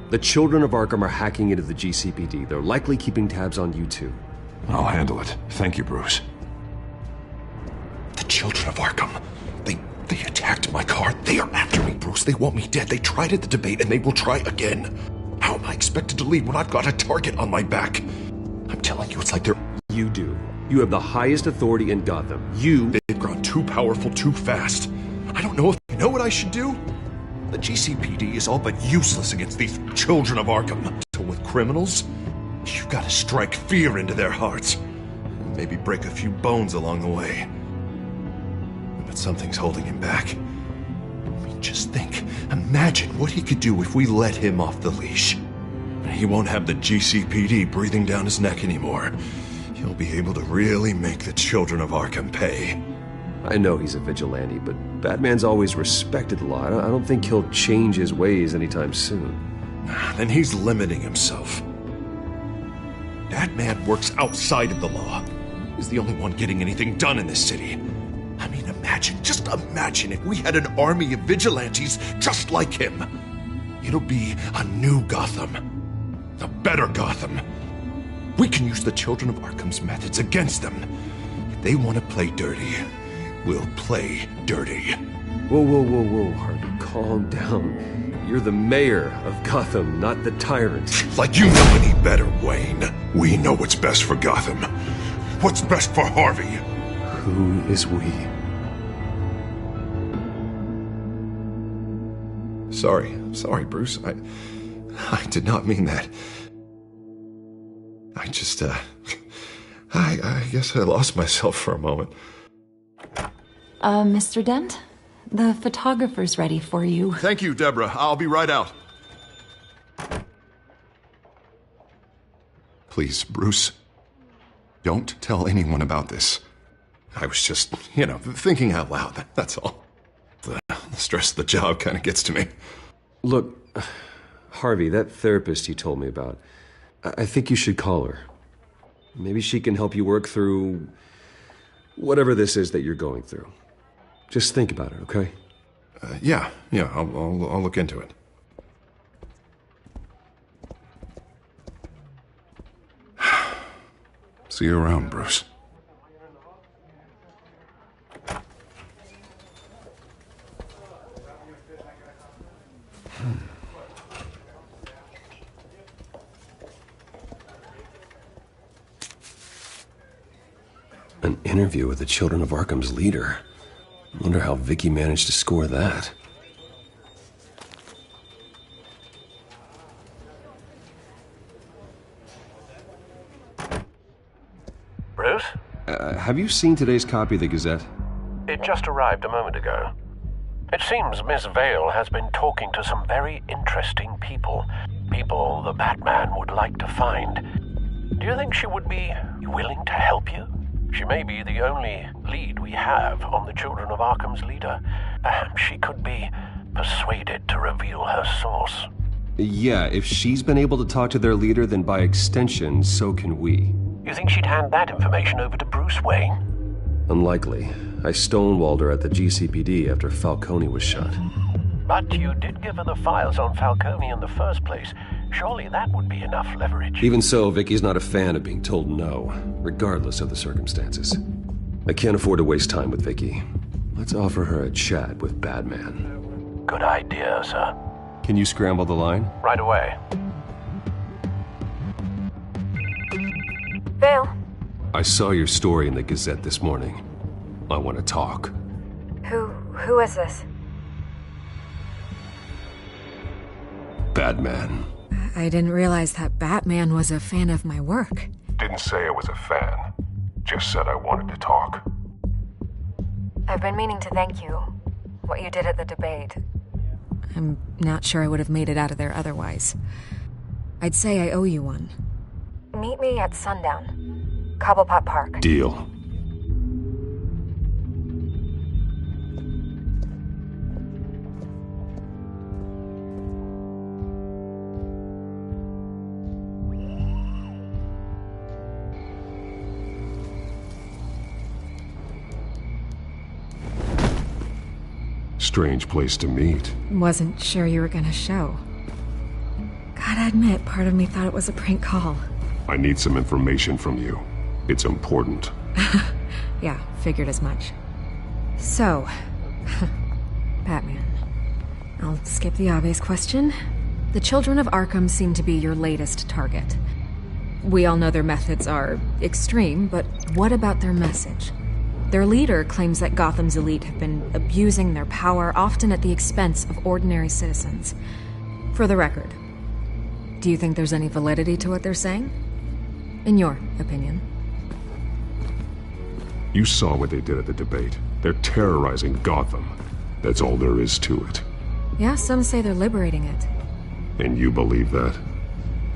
[SPEAKER 3] The children of Arkham are hacking into the GCPD. They're likely keeping tabs on you too.
[SPEAKER 1] I'll handle it. Thank you, Bruce. The children of Arkham. They attacked my car. They are after me, Bruce. They want me dead. They tried at the debate, and they will try again. How am I expected to leave when I've got a target on my back? I'm telling you, it's like they're...
[SPEAKER 3] You do. You have the highest authority in Gotham.
[SPEAKER 1] They've grown too powerful too fast. I don't know if they know what I should do. The GCPD is all but useless against these children of Arkham. So with criminals, you've got to strike fear into their hearts. Maybe break a few bones along the way. But something's holding him back. I mean, just think. Imagine what he could do if we let him off the leash. He won't have the GCPD breathing down his neck anymore. He'll be able to really make the children of Arkham pay.
[SPEAKER 3] I know he's a vigilante, but Batman's always respected the law. I don't think he'll change his ways anytime soon.
[SPEAKER 1] Then he's limiting himself. Batman works outside of the law. He's the only one getting anything done in this city. I mean, just imagine if we had an army of vigilantes just like him. It'll be a new Gotham. A better Gotham. We can use the children of Arkham's methods against them. If they want to play dirty, we'll play dirty.
[SPEAKER 3] Whoa, Harvey, calm down. You're the mayor of Gotham, not the tyrant.
[SPEAKER 1] Like you know any better, Wayne. We know what's best for Gotham. What's best for Harvey?
[SPEAKER 3] Who is we?
[SPEAKER 1] Sorry, Bruce. I did not mean that. I just, I guess I lost myself for a moment.
[SPEAKER 4] Mr. Dent? The photographer's ready for you.
[SPEAKER 1] Thank you, Deborah. I'll be right out. Please, Bruce. Don't tell anyone about this. I was just, thinking out loud. That's all. The stress of the job kind of gets to me.
[SPEAKER 3] Look, Harvey, that therapist you told me about, I think you should call her. Maybe she can help you work through whatever this is that you're going through. Just think about it, okay?
[SPEAKER 1] Yeah, I'll look into it. See you around, Bruce.
[SPEAKER 3] An interview with the Children of Arkham's leader. I wonder how Vicky managed to score that.
[SPEAKER 15] Bruce?
[SPEAKER 3] Have you seen today's copy of the Gazette?
[SPEAKER 15] It just arrived a moment ago. It seems Miss Vale has been talking to some very interesting people. People the Batman would like to find. Do you think she would be willing to help you? She may be the only lead we have on the Children of Arkham's leader. Perhaps she could be persuaded to reveal her source.
[SPEAKER 3] Yeah, if she's been able to talk to their leader, then by extension, so can we.
[SPEAKER 15] You think she'd hand that information over to Bruce Wayne?
[SPEAKER 3] Unlikely. I stonewalled her at the GCPD after Falcone was shot.
[SPEAKER 15] But you did give her the files on Falcone in the first place. Surely that would be enough leverage.
[SPEAKER 3] Even so, Vicky's not a fan of being told no, regardless of the circumstances. I can't afford to waste time with Vicky. Let's offer her a chat with Batman.
[SPEAKER 15] Good idea, sir.
[SPEAKER 3] Can you scramble the line?
[SPEAKER 15] Right away.
[SPEAKER 12] Vale?
[SPEAKER 3] I saw your story in the Gazette this morning. I want to talk.
[SPEAKER 12] Who is this?
[SPEAKER 3] Batman.
[SPEAKER 4] I didn't realize that Batman was a fan of my work.
[SPEAKER 13] Didn't say I was a fan. Just said I wanted to talk.
[SPEAKER 12] I've been meaning to thank you. What you did at the debate.
[SPEAKER 4] I'm not sure I would have made it out of there otherwise. I'd say I owe you one.
[SPEAKER 12] Meet me at sundown. Cobblepot Park.
[SPEAKER 3] Deal.
[SPEAKER 13] Strange place to meet.
[SPEAKER 4] Wasn't sure you were gonna show. Gotta admit, part of me thought it was a prank call.
[SPEAKER 13] I need some information from you. It's important.
[SPEAKER 4] Yeah, figured as much. So, Batman. I'll skip the obvious question. The Children of Arkham seem to be your latest target. We all know their methods are extreme, but what about their message? Their leader claims that Gotham's elite have been abusing their power, often at the expense of ordinary citizens. For the record, do you think there's any validity to what they're saying? In your opinion?
[SPEAKER 13] You saw what they did at the debate. They're terrorizing Gotham. That's all there is to it.
[SPEAKER 4] Yeah, some say they're liberating it.
[SPEAKER 13] And you believe that?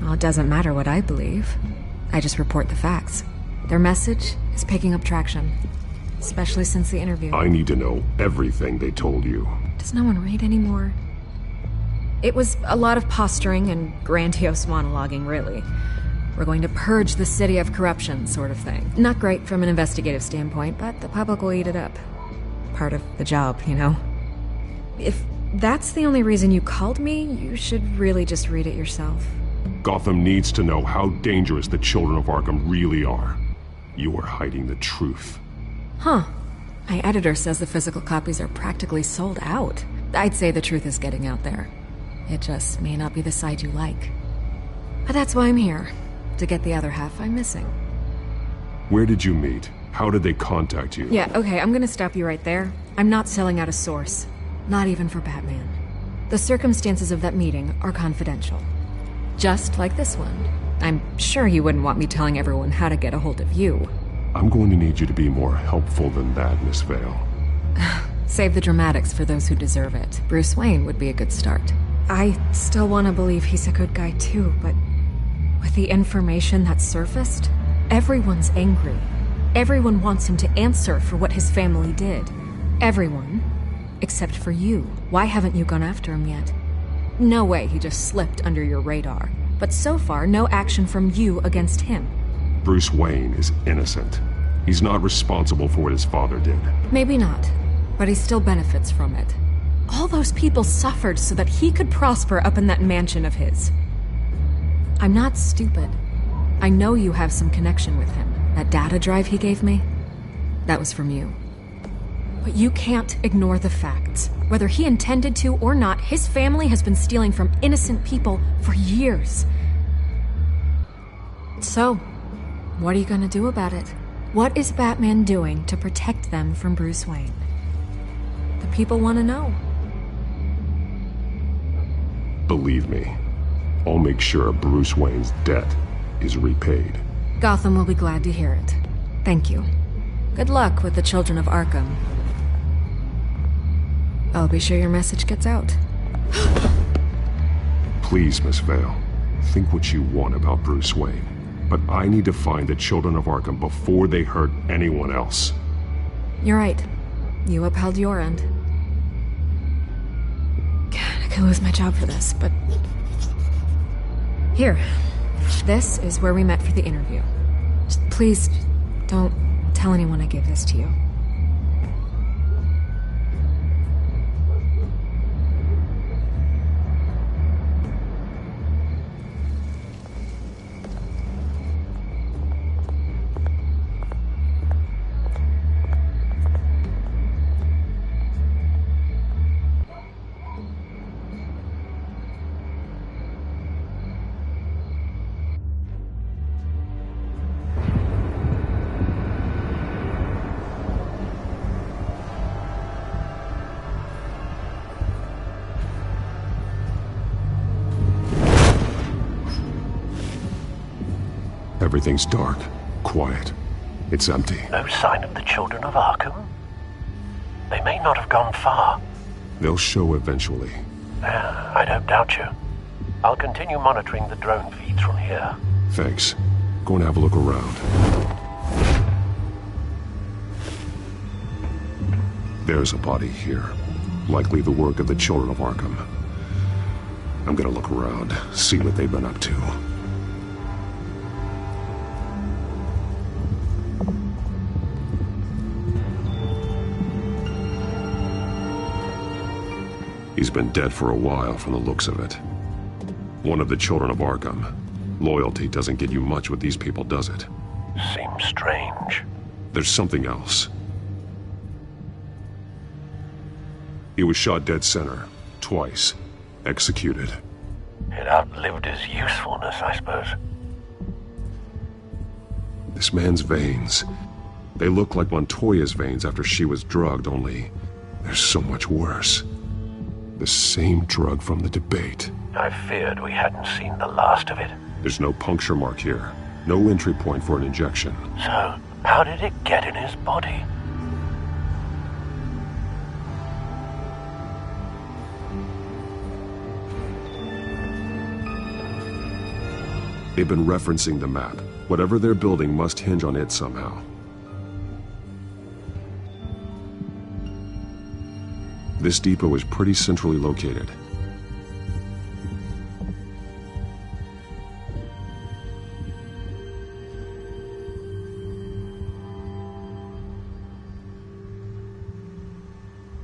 [SPEAKER 4] Well, it doesn't matter what I believe. I just report the facts. Their message is picking up traction. Especially since the interview.
[SPEAKER 13] I need to know everything they told you.
[SPEAKER 4] Does no one read anymore? It was a lot of posturing and grandiose monologuing, really. We're going to purge the city of corruption, sort of thing. Not great from an investigative standpoint, but the public will eat it up. Part of the job, you know? If that's the only reason you called me, you should really just read it yourself.
[SPEAKER 13] Gotham needs to know how dangerous the Children of Arkham really are. You are hiding the truth.
[SPEAKER 4] Huh. My editor says the physical copies are practically sold out. I'd say the truth is getting out there. It just may not be the side you like. But that's why I'm here. To get the other half I'm missing.
[SPEAKER 13] Where did you meet? How did they contact you?
[SPEAKER 4] Yeah, okay, I'm gonna stop you right there. I'm not selling out a source. Not even for Batman. The circumstances of that meeting are confidential. Just like this one. I'm sure you wouldn't want me telling everyone how to get a hold of you.
[SPEAKER 13] I'm going to need you to be more helpful than that, Miss Vale.
[SPEAKER 4] Save the dramatics for those who deserve it. Bruce Wayne would be a good start. I still want to believe he's a good guy too, but with the information that surfaced, everyone's angry. Everyone wants him to answer for what his family did. Everyone, except for you. Why haven't you gone after him yet? No way he just slipped under your radar. But so far, no action from you against him.
[SPEAKER 13] Bruce Wayne is innocent. He's not responsible for what his father did.
[SPEAKER 4] Maybe not, but he still benefits from it. All those people suffered so that he could prosper up in that mansion of his. I'm not stupid. I know you have some connection with him. That data drive he gave me, that was from you. But you can't ignore the facts. Whether he intended to or not, his family has been stealing from innocent people for years. So, what are you gonna do about it? What is Batman doing to protect them from Bruce Wayne? The people want to know.
[SPEAKER 13] Believe me, I'll make sure Bruce Wayne's debt is repaid.
[SPEAKER 4] Gotham will be glad to hear it.
[SPEAKER 2] Thank you. Good luck with the Children of Arkham. I'll be sure your message gets out.
[SPEAKER 13] Please, Miss Vale. Think what you want about Bruce Wayne. But I need to find the Children of Arkham before they hurt anyone else.
[SPEAKER 2] You're right. You upheld your end. God, I could lose my job for this, but... Here. This is where we met for the interview. Just please, don't tell anyone I gave this to you.
[SPEAKER 13] Everything's dark, quiet. It's empty.
[SPEAKER 15] No sign of the Children of Arkham? They may not have gone far.
[SPEAKER 13] They'll show eventually.
[SPEAKER 15] Yeah, I don't doubt you. I'll continue monitoring the drone feeds from here.
[SPEAKER 13] Thanks. Go and have a look around. There's a body here. Likely the work of the Children of Arkham. I'm gonna look around, see what they've been up to. He's been dead for a while from the looks of it. One of the Children of Arkham. Loyalty doesn't get you much with these people, does it?
[SPEAKER 15] Seems strange.
[SPEAKER 13] There's something else. He was shot dead center, twice. Executed.
[SPEAKER 15] It outlived his usefulness, I suppose.
[SPEAKER 13] This man's veins. They look like Montoya's veins after she was drugged, only they're so much worse. The same drug from the debate.
[SPEAKER 15] I feared we hadn't seen the last of it.
[SPEAKER 13] There's no puncture mark here. No entry point for an injection.
[SPEAKER 15] So, how did it get in his body?
[SPEAKER 13] They've been referencing the map. Whatever they're building must hinge on it somehow. This depot is pretty centrally located.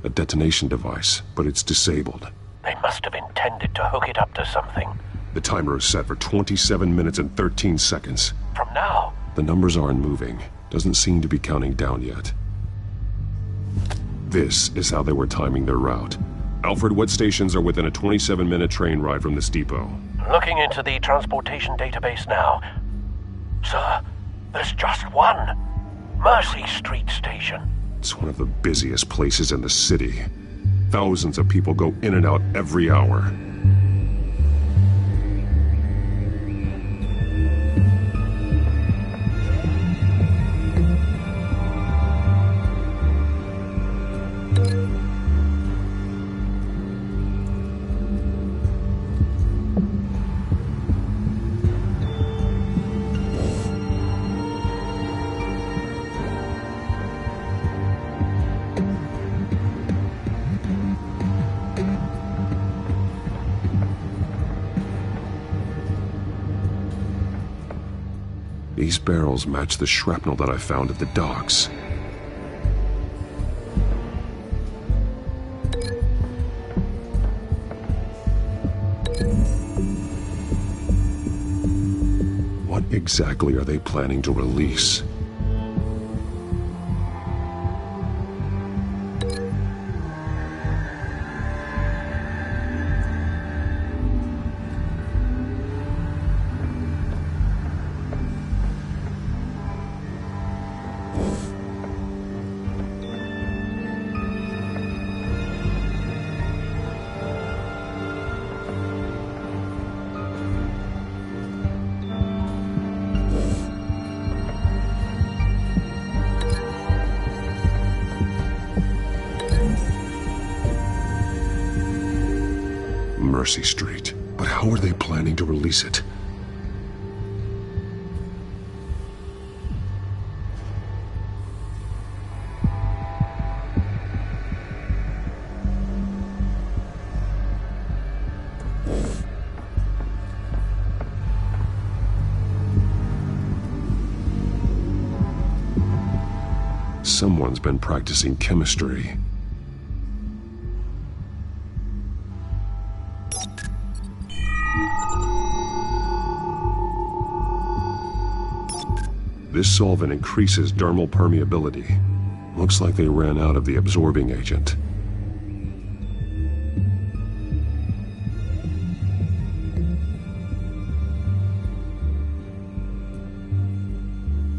[SPEAKER 13] A detonation device, but it's disabled.
[SPEAKER 15] They must have intended to hook it up to something.
[SPEAKER 13] The timer is set for 27 minutes and 13 seconds.
[SPEAKER 15] From now?
[SPEAKER 13] The numbers aren't moving. Doesn't seem to be counting down yet. This is how they were timing their route. Alfred, what stations are within a 27-minute train ride from this depot?
[SPEAKER 15] Looking into the transportation database now. Sir, there's just one. Mercy Street Station.
[SPEAKER 13] It's one of the busiest places in the city. Thousands of people go in and out every hour. These barrels match the shrapnel that I found at the docks. What exactly are they planning to release? Mercy Street. But how are they planning to release it? Someone's been practicing chemistry. This solvent increases dermal permeability. Looks like they ran out of the absorbing agent.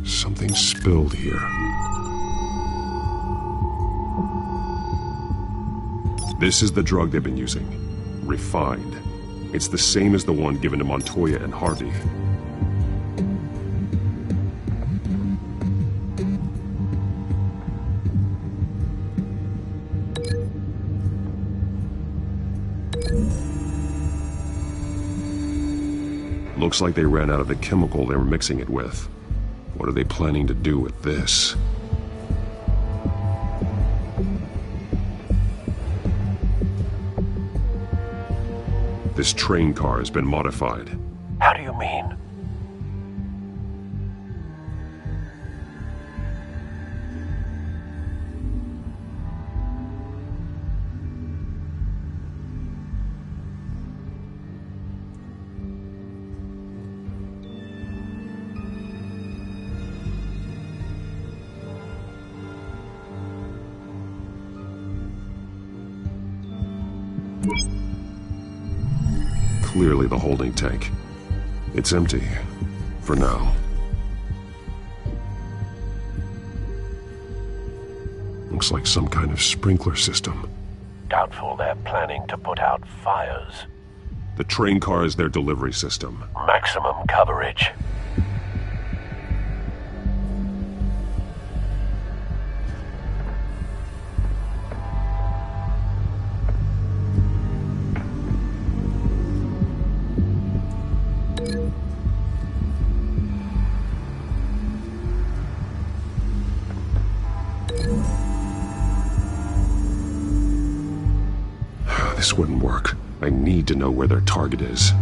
[SPEAKER 13] Something spilled here. This is the drug they've been using. Refined. It's the same as the one given to Montoya and Harvey. Looks like they ran out of the chemical they were mixing it with. What are they planning to do with this? This train car has been modified.
[SPEAKER 15] How do you mean?
[SPEAKER 13] Clearly the holding tank. It's empty. For now. Looks like some kind of sprinkler system.
[SPEAKER 15] Doubtful they're planning to put out fires.
[SPEAKER 13] The train car is their delivery system.
[SPEAKER 15] Maximum coverage.
[SPEAKER 13] This wouldn't work. I need to know where their target is.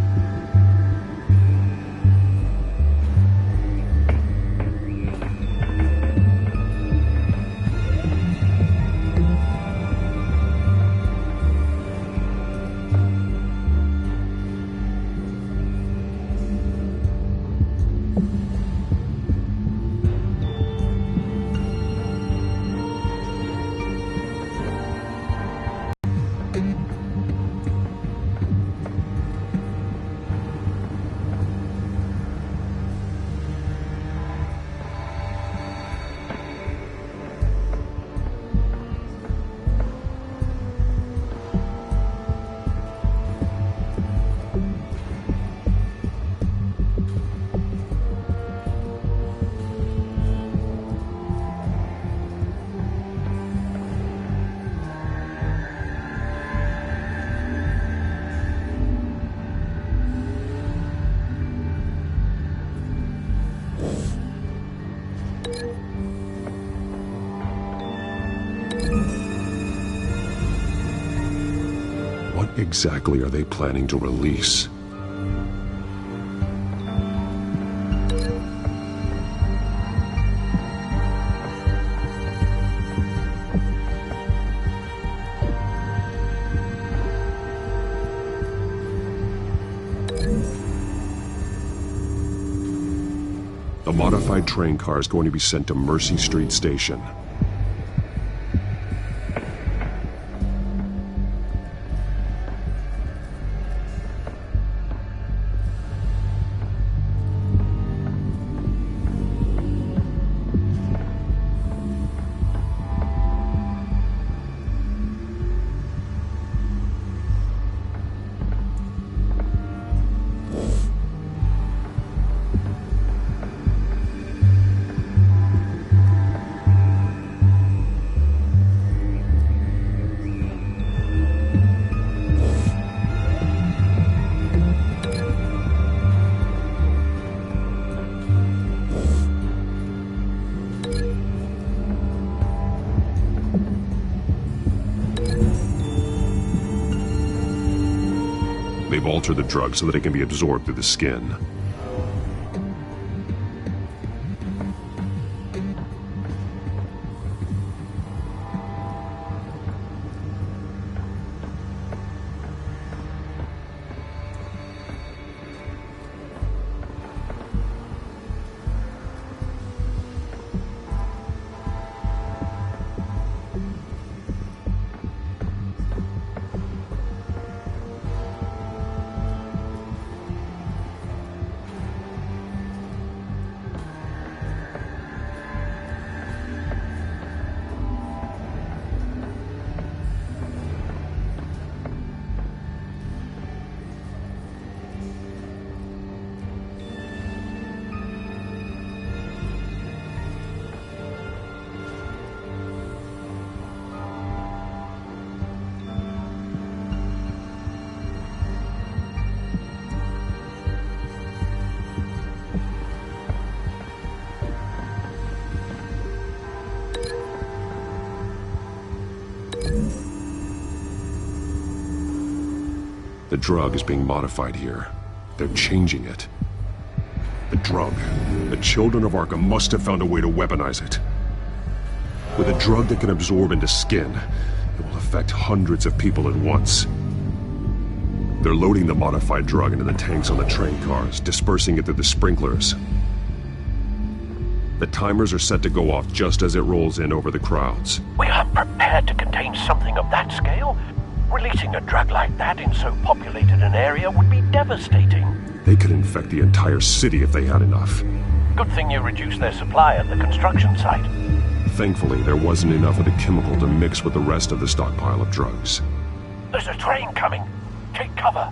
[SPEAKER 13] What exactly are they planning to release? The modified train car is going to be sent to Mercy Street Station. altered the drug so that it can be absorbed through the skin. The drug is being modified here. They're changing it. The drug. The children of Arkham must have found a way to weaponize it. With a drug that can absorb into skin, it will affect hundreds of people at once. They're loading the modified drug into the tanks on the train cars, dispersing it through the sprinklers. The timers are set to go off just as it rolls in over the crowds.
[SPEAKER 15] We aren't prepared to contain something of that scale. Releasing a drug like that in so populated an area would be devastating.
[SPEAKER 13] They could infect the entire city if they had enough.
[SPEAKER 15] Good thing you reduced their supply at the construction site.
[SPEAKER 13] Thankfully, there wasn't enough of the chemical to mix with the rest of the stockpile of drugs.
[SPEAKER 15] There's a train coming. Take cover.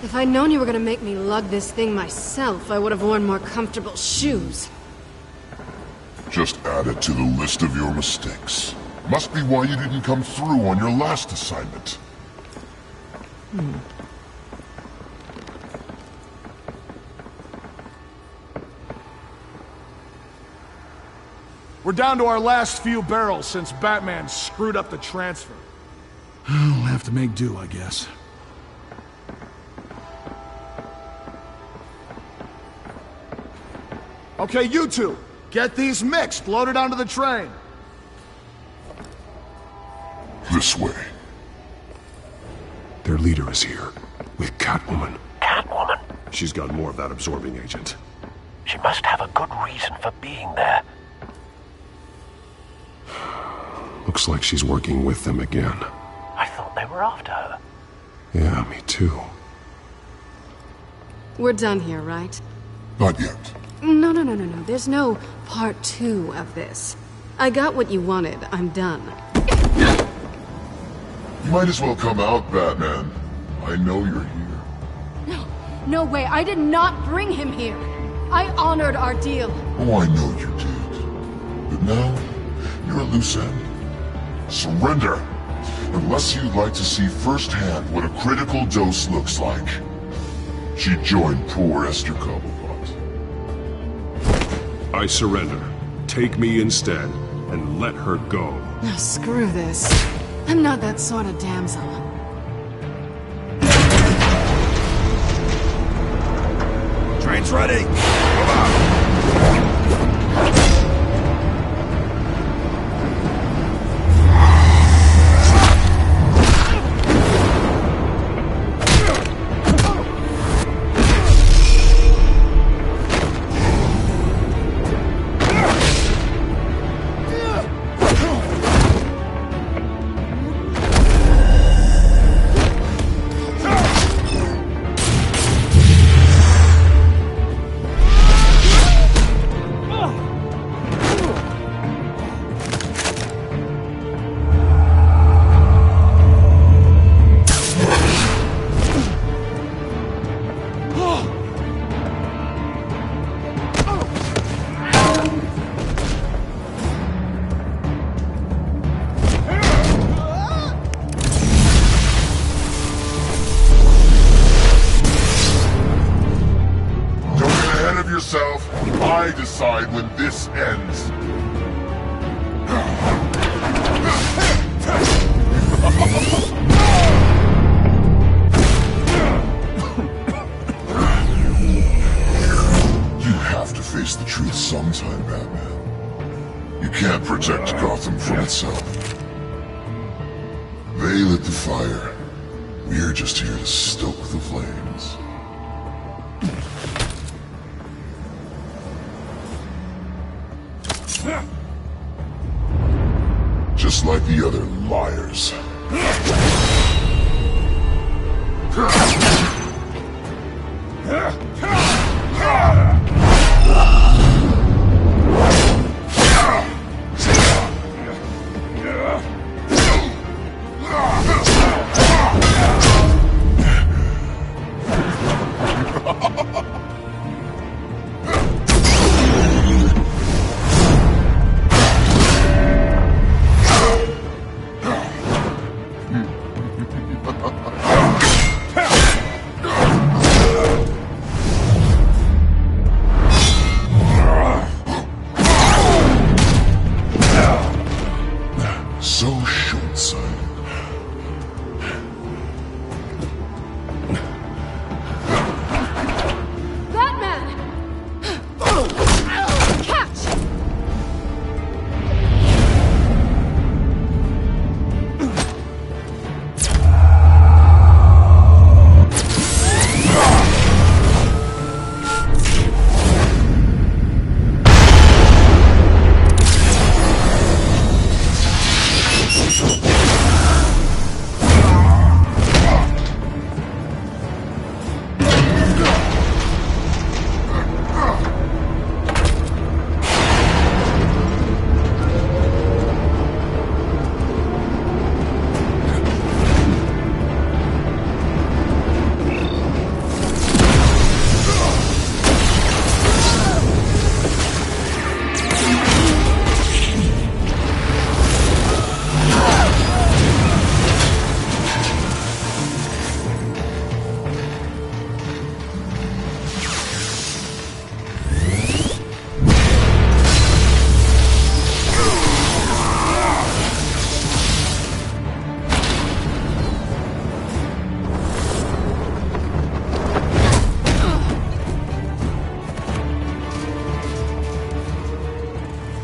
[SPEAKER 6] If I'd known you were gonna make me lug this thing myself, I would have worn more comfortable shoes.
[SPEAKER 8] Just add it to the list of your mistakes. Must be why you didn't come through on your last assignment.
[SPEAKER 9] We're down to our last few barrels since Batman screwed up the transfer. We'll have to make do, I guess. Okay, you two, get these mixed, loaded onto the train.
[SPEAKER 8] This way.
[SPEAKER 13] Their leader is here, with Catwoman.
[SPEAKER 15] Catwoman?
[SPEAKER 13] She's got more of that absorbing agent.
[SPEAKER 15] She must have a good reason for being there.
[SPEAKER 13] Looks like she's working with them again.
[SPEAKER 15] I thought they were after her.
[SPEAKER 13] Yeah, me too.
[SPEAKER 6] We're done here, right?
[SPEAKER 8] Not yet.
[SPEAKER 6] No. There's no part 2 of this. I got what you wanted. I'm done.
[SPEAKER 8] You might as well come out, Batman. I know you're here.
[SPEAKER 6] No way. I did not bring him here. I honored our deal.
[SPEAKER 8] Oh, I know you did. But now, you're a loose end. Surrender! Unless you'd like to see firsthand what a critical dose looks like. She joined poor Esther Cobblepot.
[SPEAKER 13] I surrender. Take me instead, and let her go.
[SPEAKER 6] No, screw this. I'm not that sort of damsel.
[SPEAKER 14] Train's ready! Move out!
[SPEAKER 8] I decide when this ends. You have to face the truth sometime, Batman. You can't protect Gotham from itself. They lit the fire. We're just here to stoke the flames. Just like the other liars. So short-sighted.
[SPEAKER 6] Batman! Catch!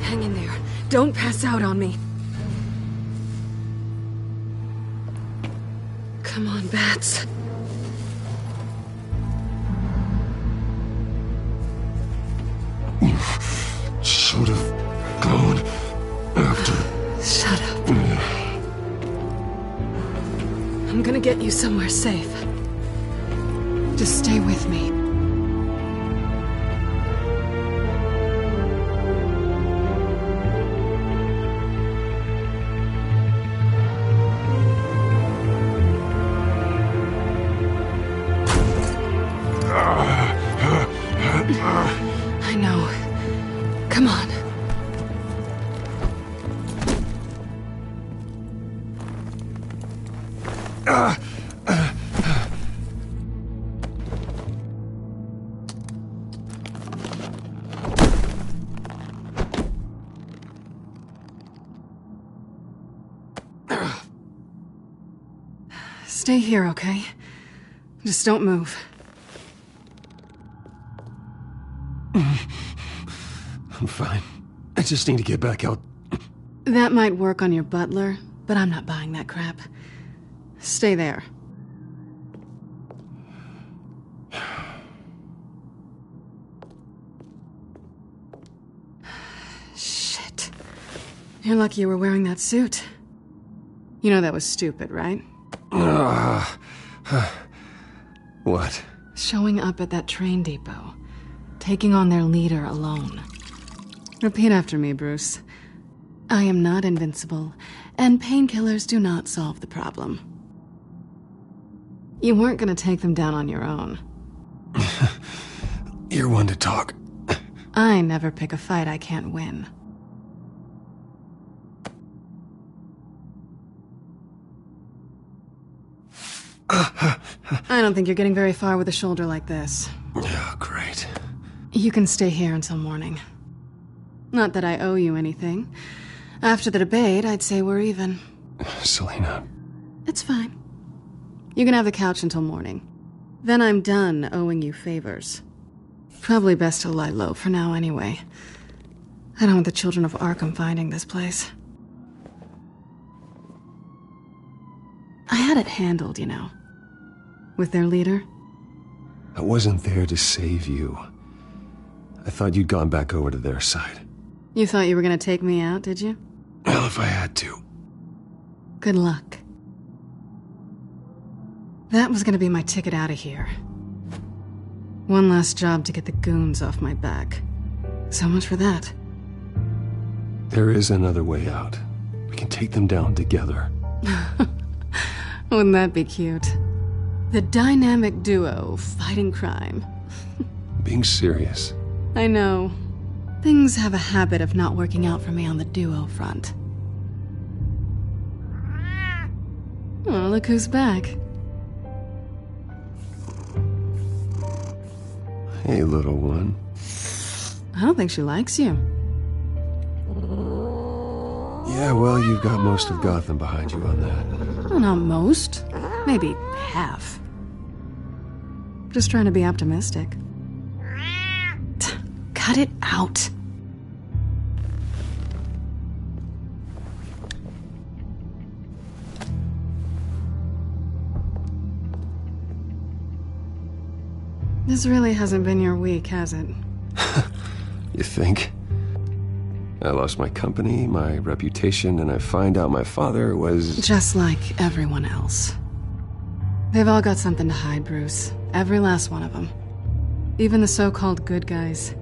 [SPEAKER 6] Hang in there. Don't pass out on me. Come on, Bats.
[SPEAKER 16] Should have gone after.
[SPEAKER 6] Shut up. I'm gonna get you somewhere safe. Just stay with me. I know. Come on. Stay here, okay? Just don't move.
[SPEAKER 3] I'm fine. I just need to get back out.
[SPEAKER 6] That might work on your butler, but I'm not buying that crap. Stay there. Shit. You're lucky you were wearing that suit. You know that was stupid, right?
[SPEAKER 3] What?
[SPEAKER 6] Showing up at that train depot. Taking on their leader alone. Repeat after me, Bruce. I am not invincible, and painkillers do not solve the problem. You weren't gonna take them down on your own.
[SPEAKER 3] You're one to talk.
[SPEAKER 6] I never pick a fight I can't win. I don't think you're getting very far with a shoulder like this.
[SPEAKER 3] Oh, great.
[SPEAKER 6] You can stay here until morning. Not that I owe you anything. After the debate, I'd say we're even.
[SPEAKER 3] Selena.
[SPEAKER 6] It's fine. You can have the couch until morning. Then I'm done owing you favors. Probably best to lie low for now anyway. I don't want the children of Arkham finding this place. I had it handled, you know. With their leader.
[SPEAKER 3] I wasn't there to save you. I thought you'd gone back over to their side.
[SPEAKER 6] You thought you were gonna take me out, did you?
[SPEAKER 3] Well, if I had to.
[SPEAKER 6] Good luck. That was gonna be my ticket out of here. One last job to get the goons off my back. So much for that.
[SPEAKER 3] There is another way out. We can take them down together.
[SPEAKER 6] Wouldn't that be cute? The dynamic duo fighting crime.
[SPEAKER 3] Being serious.
[SPEAKER 6] I know. Things have a habit of not working out for me on the duo front. Oh, look who's back.
[SPEAKER 3] Hey, little one.
[SPEAKER 6] I don't think she likes you.
[SPEAKER 3] Yeah, well, you've got most of Gotham behind you on that.
[SPEAKER 6] Well, not most. Maybe half. Just trying to be optimistic. Cut it out. This really hasn't been your week, has it?
[SPEAKER 3] You think? I lost my company, my reputation, and I find out my father was...
[SPEAKER 6] Just like everyone else. They've all got something to hide, Bruce. Every last one of them. Even the so-called good guys.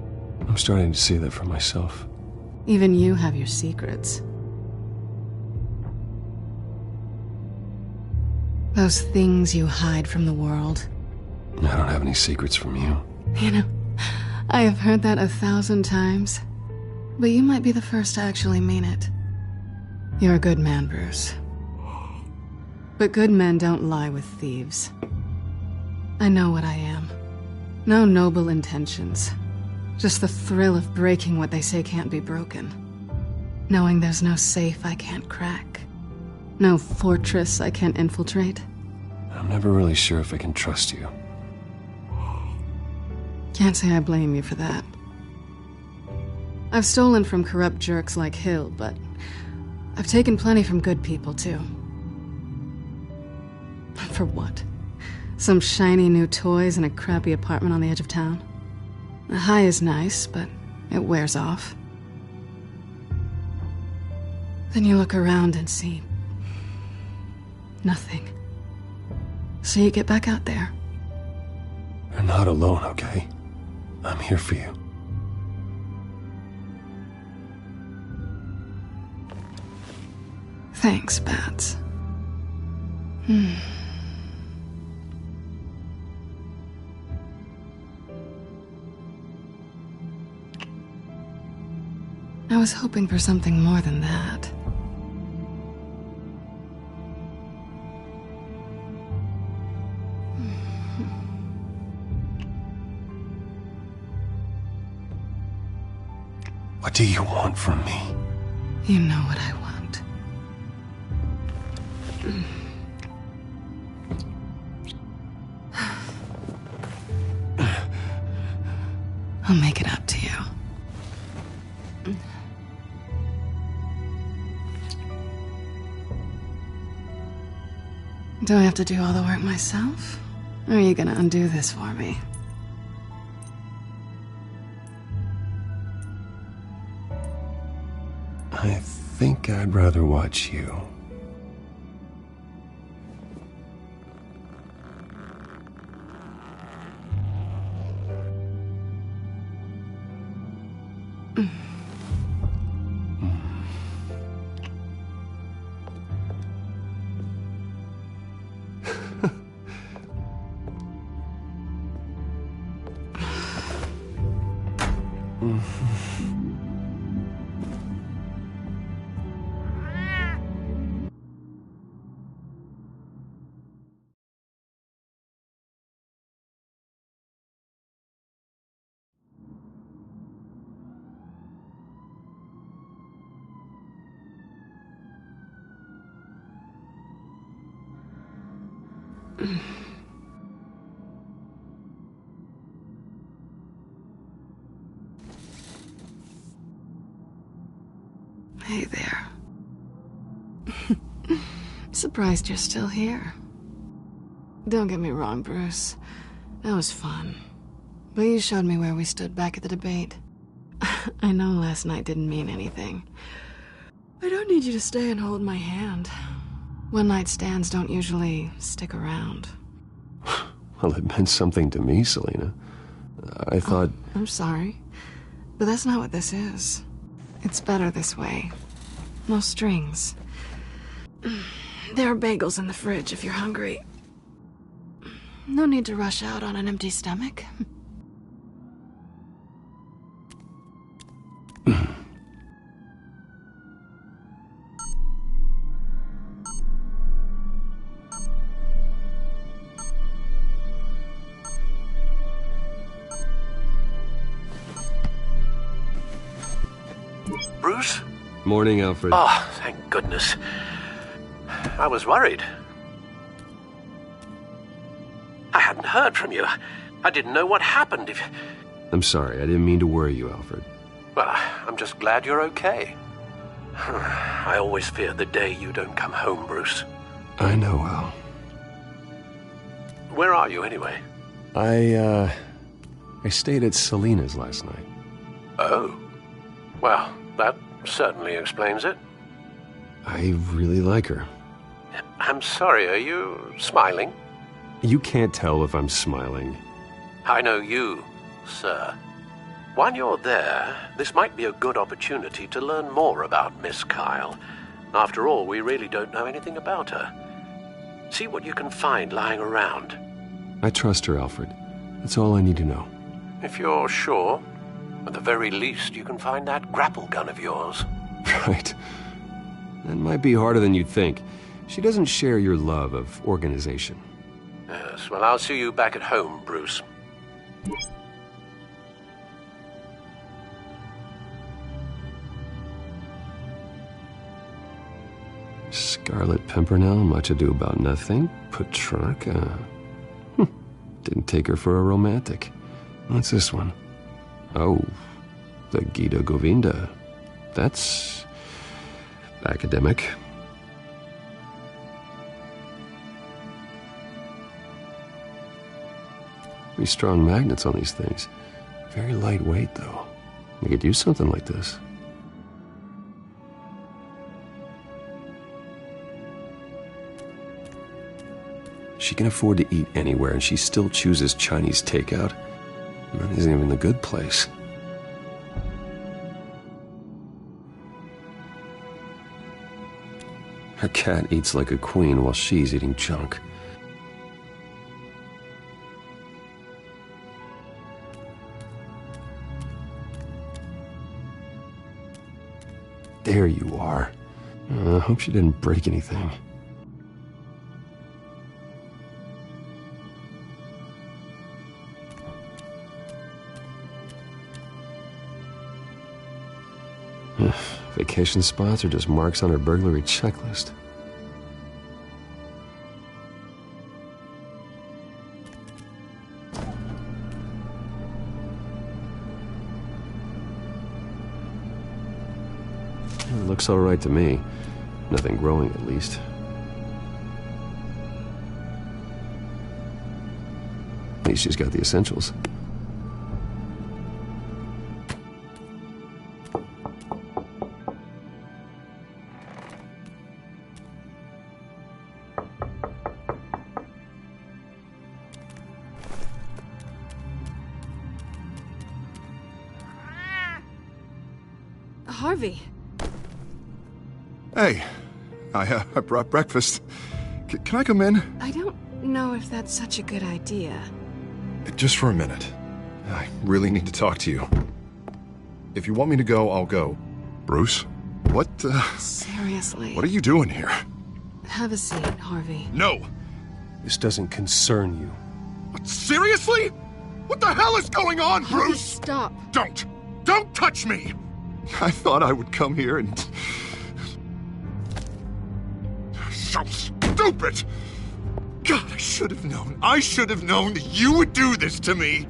[SPEAKER 3] I'm starting to see that for myself.
[SPEAKER 6] Even you have your secrets. Those things you hide from the world.
[SPEAKER 3] I don't have any secrets from you.
[SPEAKER 6] You know, I have heard that 1,000 times. But you might be the first to actually mean it. You're a good man, Bruce. But good men don't lie with thieves. I know what I am. No noble intentions. Just the thrill of breaking what they say can't be broken. Knowing there's no safe I can't crack. No fortress I can't infiltrate.
[SPEAKER 3] I'm never really sure if I can trust you.
[SPEAKER 6] Can't say I blame you for that. I've stolen from corrupt jerks like Hill, but I've taken plenty from good people, too. For what? Some shiny new toys in a crappy apartment on the edge of town? The high is nice, but it wears off. Then you look around and see... nothing. So you get back out there.
[SPEAKER 3] You're not alone, okay? I'm here for you.
[SPEAKER 6] Thanks, Bats. I was hoping for something more than that.
[SPEAKER 3] What do you want from me?
[SPEAKER 6] You know what I want. I'll make it up to you. Do I have to do all the work myself? Or are you gonna undo this for me?
[SPEAKER 3] I think I'd rather watch you.
[SPEAKER 6] Hey there. Surprised you're still here. Don't get me wrong, Bruce. That was fun. But you showed me where we stood back at the debate. I know last night didn't mean anything. I don't need you to stay and hold my hand. One-night stands don't usually stick around.
[SPEAKER 3] Well, it meant something to me, Selina. I thought...
[SPEAKER 6] Oh, I'm sorry. But that's not what this is. It's better this way. No strings. There are bagels in the fridge if you're hungry. No need to rush out on an empty stomach.
[SPEAKER 15] Bruce?
[SPEAKER 3] Morning, Alfred.
[SPEAKER 15] Oh, thank goodness. I was worried. I hadn't heard from you. I didn't know what happened.
[SPEAKER 3] I'm sorry, I didn't mean to worry you, Alfred.
[SPEAKER 15] Well, I'm just glad you're okay. I always fear the day you don't come home, Bruce.
[SPEAKER 3] I know, Al.
[SPEAKER 15] Where are you, anyway?
[SPEAKER 3] I stayed at Selina's last night.
[SPEAKER 15] Oh. Well, that certainly explains it.
[SPEAKER 3] I really like her.
[SPEAKER 15] I'm sorry, are you smiling?
[SPEAKER 3] You can't tell if I'm smiling.
[SPEAKER 15] I know you, sir. While you're there, this might be a good opportunity to learn more about Miss Kyle. After all, we really don't know anything about her. See what you can find lying around.
[SPEAKER 3] I trust her, Alfred. That's all I need to know.
[SPEAKER 15] If you're sure, at the very least, you can find that grapple gun of yours.
[SPEAKER 3] Right. That might be harder than you'd think. She doesn't share your love of organization.
[SPEAKER 15] Yes, well, I'll see you back at home, Bruce.
[SPEAKER 3] Scarlet Pimpernel, much ado about nothing. Petrarca. Didn't take her for a romantic. What's this one? Oh, the Gita Govinda. That's academic. Pretty strong magnets on these things. Very lightweight, though. We could use something like this. She can afford to eat anywhere, and she still chooses Chinese takeout. That isn't even the good place. Her cat eats like a queen while she's eating junk. There you are. I hope she didn't break anything. Vacation spots are just marks on her burglary checklist. It looks all right to me. Nothing growing, at least. At least she's got the essentials.
[SPEAKER 2] Harvey.
[SPEAKER 1] Hey, I brought breakfast. Can I come in?
[SPEAKER 6] I don't know if that's such a good idea.
[SPEAKER 1] Just for a minute. I really need to talk to you. If you want me to go, I'll go. Bruce? What,
[SPEAKER 6] Seriously.
[SPEAKER 1] What are you doing here?
[SPEAKER 6] Have a seat, Harvey.
[SPEAKER 1] No!
[SPEAKER 3] This doesn't concern you.
[SPEAKER 1] What, seriously? What the hell is going on,
[SPEAKER 6] Harvey,
[SPEAKER 1] Bruce?
[SPEAKER 6] stop.
[SPEAKER 1] Don't touch me! I thought I would come here and... So stupid! God, I should have known. I should have known that you would do this to me.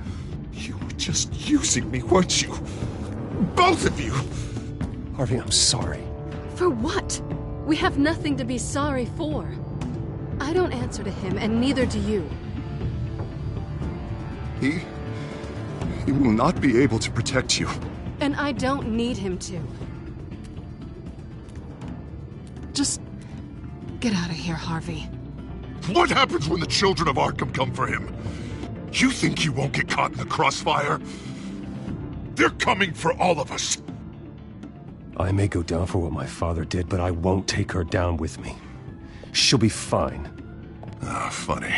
[SPEAKER 1] You were just using me, weren't you? Both of you.
[SPEAKER 3] Harvey, I'm sorry.
[SPEAKER 6] For what? We have nothing to be sorry for. I don't answer to him, and neither do you.
[SPEAKER 1] He will not be able to protect you.
[SPEAKER 6] And I don't need him to. Just get out of here, Harvey.
[SPEAKER 16] What happens when the children of Arkham come for him? You think you won't get caught in the crossfire? They're coming for all of us.
[SPEAKER 3] I may go down for what my father did, but I won't take her down with me. She'll be fine.
[SPEAKER 16] Ah, funny.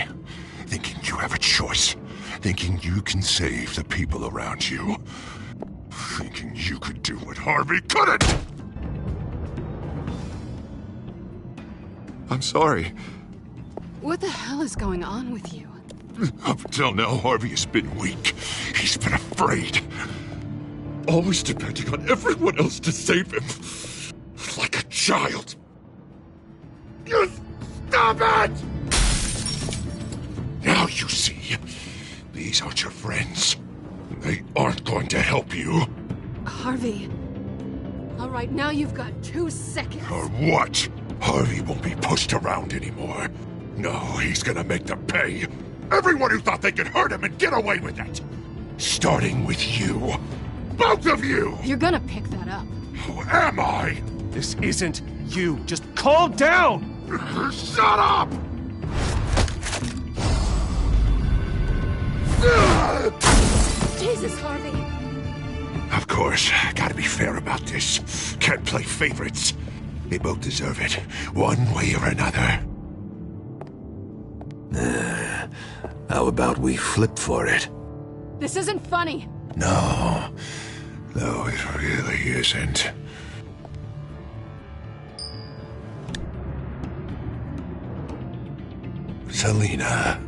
[SPEAKER 16] Thinking you have a choice. Thinking you can save the people around you. Thinking you could do what Harvey couldn't!
[SPEAKER 1] I'm sorry.
[SPEAKER 6] What the hell is going on with you?
[SPEAKER 16] Up until now, Harvey has been weak. He's been afraid. Always depending on everyone else to save him. Like a child. You stop it! Now you see. These aren't your friends. They aren't going to help you.
[SPEAKER 6] Harvey. All right, now you've got 2 seconds.
[SPEAKER 16] Or what? Harvey won't be pushed around anymore. No, he's gonna make them pay. Everyone who thought they could hurt him and get away with it. Starting with you. Both of you!
[SPEAKER 6] You're gonna pick that up.
[SPEAKER 16] Who am I?
[SPEAKER 3] This isn't you. Just calm down!
[SPEAKER 16] Shut up!
[SPEAKER 6] Jesus, Harvey.
[SPEAKER 16] Of course, gotta be fair about this. Can't play favorites. They both deserve it, one way or another. How about we flip for it?
[SPEAKER 6] This isn't funny.
[SPEAKER 16] No, it really isn't. Selina,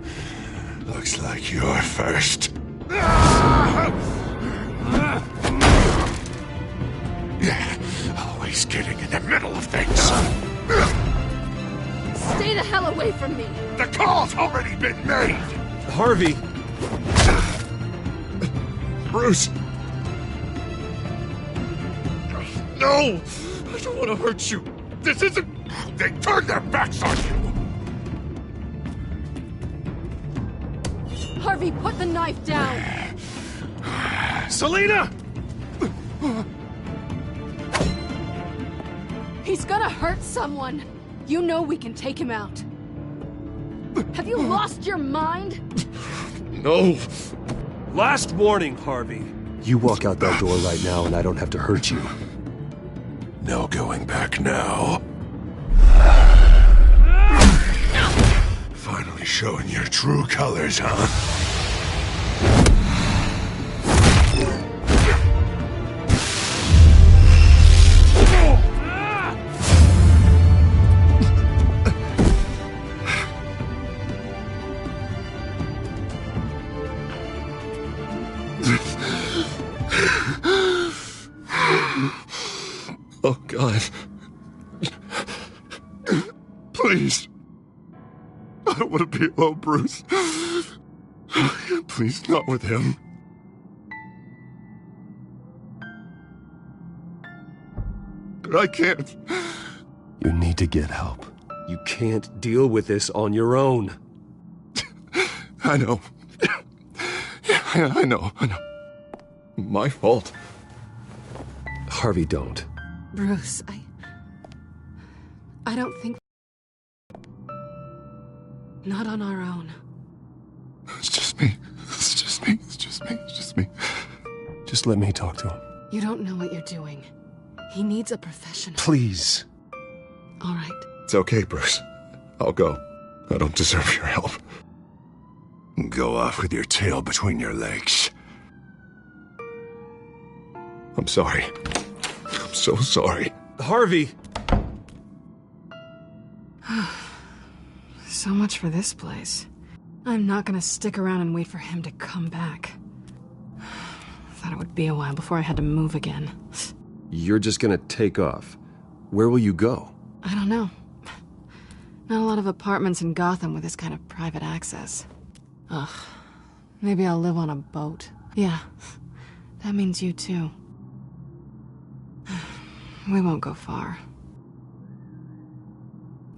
[SPEAKER 16] looks like you're first. Yeah, always getting in the middle of things.
[SPEAKER 6] Stay the hell away from me.
[SPEAKER 16] The call's already been made.
[SPEAKER 3] Harvey.
[SPEAKER 1] Bruce. No! I don't want to hurt you.
[SPEAKER 16] This isn't... They turned their backs on you.
[SPEAKER 6] Harvey, put the knife down.
[SPEAKER 3] Selina!
[SPEAKER 6] He's gonna hurt someone. You know we can take him out. Have you lost your mind?
[SPEAKER 1] No.
[SPEAKER 3] Last warning, Harvey. You walk out that door right now and I don't have to hurt you.
[SPEAKER 16] No going back now. Finally showing your true colors, huh?
[SPEAKER 1] Oh, God. Please. I don't want to be alone, Bruce. Please, not with him. But I can't.
[SPEAKER 3] You need to get help. You can't deal with this on your own.
[SPEAKER 1] I know. I know. My fault.
[SPEAKER 3] Harvey, don't.
[SPEAKER 6] Bruce, I don't think... Not on our own.
[SPEAKER 1] It's just me.
[SPEAKER 3] Just let me talk to him.
[SPEAKER 6] You don't know what you're doing. He needs a professional.
[SPEAKER 3] Please.
[SPEAKER 6] All right.
[SPEAKER 1] It's okay, Bruce. I'll go. I don't deserve your help.
[SPEAKER 16] Go off with your tail between your legs.
[SPEAKER 1] I'm sorry. I'm so sorry.
[SPEAKER 3] Harvey!
[SPEAKER 6] So much for this place. I'm not gonna stick around and wait for him to come back. Thought it would be a while before I had to move again.
[SPEAKER 3] You're just gonna take off. Where will you go?
[SPEAKER 6] I don't know. Not a lot of apartments in Gotham with this kind of private access. Ugh. Maybe I'll live on a boat. Yeah. That means you too. We won't go far.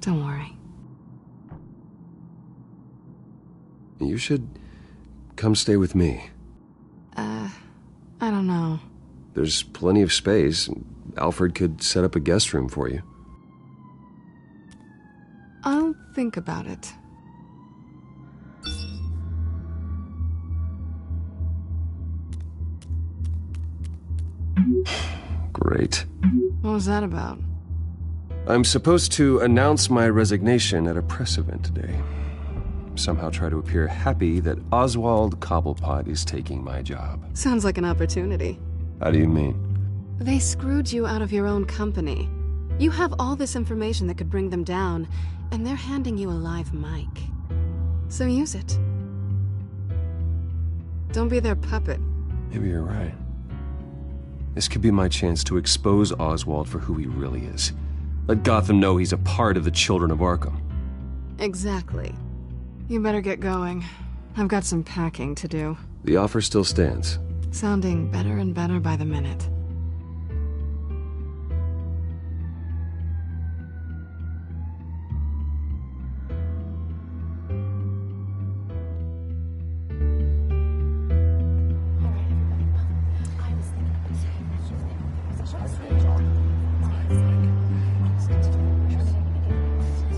[SPEAKER 6] Don't worry.
[SPEAKER 3] You should come stay with me.
[SPEAKER 6] I don't know.
[SPEAKER 3] There's plenty of space. Alfred could set up a guest room for you.
[SPEAKER 6] I'll think about it.
[SPEAKER 3] Great.
[SPEAKER 6] What was that about?
[SPEAKER 3] I'm supposed to announce my resignation at a press event today. Somehow try to appear happy that Oswald Cobblepot is taking my job.
[SPEAKER 6] Sounds like an opportunity.
[SPEAKER 3] How do you mean?
[SPEAKER 6] They screwed you out of your own company. You have all this information that could bring them down, and they're handing you a live mic. So use it. Don't be their puppet.
[SPEAKER 3] Maybe you're right. This could be my chance to expose Oswald for who he really is. Let Gotham know he's a part of the Children of Arkham.
[SPEAKER 6] Exactly. You better get going. I've got some packing to do.
[SPEAKER 3] The offer still stands.
[SPEAKER 6] Sounding better and better by the minute.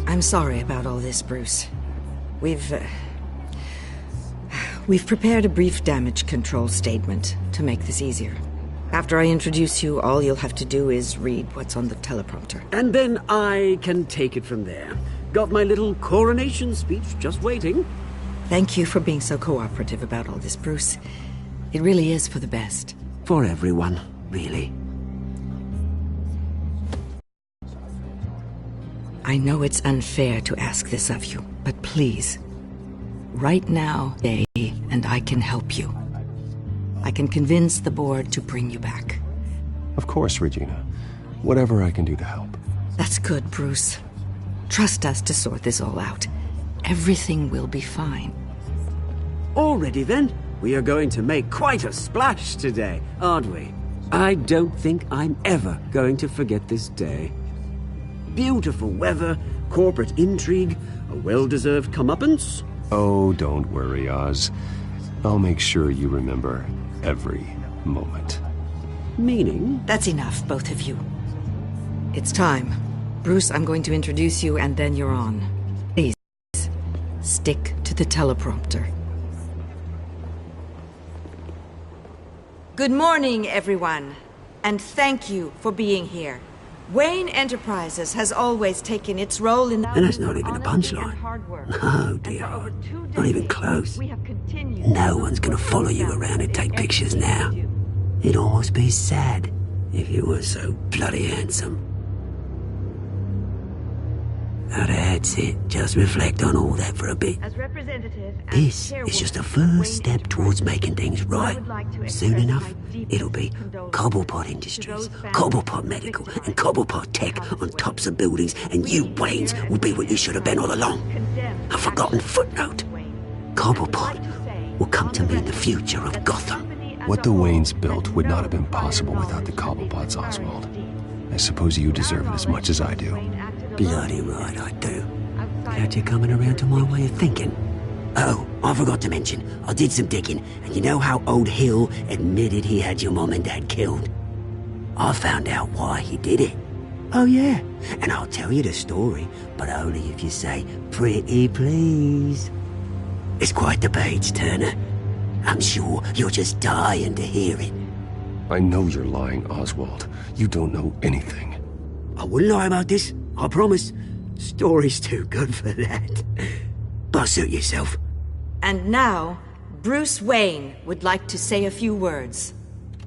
[SPEAKER 11] I'm sorry about all this, Bruce. We've prepared a brief damage control statement to make this easier. After I introduce you, all you'll have to do is read what's on the teleprompter.
[SPEAKER 21] And then I can take it from there. Got my little coronation speech just waiting.
[SPEAKER 11] Thank you for being so cooperative about all this, Bruce. It really is for the best.
[SPEAKER 21] For everyone, really.
[SPEAKER 11] I know it's unfair to ask this of you, but please, right now, and I can help you. I can convince the board to bring you back.
[SPEAKER 3] Of course, Regina. Whatever I can do to help.
[SPEAKER 11] That's good, Bruce. Trust us to sort this all out. Everything will be fine.
[SPEAKER 21] Already then, we are going to make quite a splash today, aren't we? I don't think I'm ever going to forget this day. Beautiful weather, corporate intrigue, a well-deserved comeuppance.
[SPEAKER 3] Oh, don't worry, Oz. I'll make sure you remember every moment.
[SPEAKER 21] Meaning?
[SPEAKER 11] That's enough, both of you. It's time. Bruce, I'm going to introduce you, and then you're on. Please, stick to the teleprompter. Good morning, everyone, and thank you for being here. Wayne Enterprises has always taken its role in...
[SPEAKER 21] And that's not even a punchline. No, dear. Not even close. No one's gonna follow you around and take pictures now. It'd almost be sad if you were so bloody handsome. Now that's it. Just reflect on all that for a bit. This is just a first step towards making things right. Soon enough, it'll be Cobblepot Industries, Cobblepot Medical, and Cobblepot Tech on tops of buildings, and you, Waynes, will be what you should have been all along. A forgotten footnote. Cobblepot will come to mean the future of Gotham.
[SPEAKER 3] What the Waynes built would not have been possible without the Cobblepots, Oswald. I suppose you deserve it as much as I do.
[SPEAKER 21] Bloody right I do. Glad you're coming around to my way of thinking. Oh, I forgot to mention, I did some digging, and you know how old Hill admitted he had your mom and dad killed? I found out why he did it. Oh yeah, and I'll tell you the story, but only if you say, pretty please. It's quite the page turner. I'm sure you're just dying to hear it.
[SPEAKER 3] I know you're lying, Oswald. You don't know anything.
[SPEAKER 21] I wouldn't lie about this, I promise. Story's too good for that. But suit yourself.
[SPEAKER 11] And now, Bruce Wayne would like to say a few words.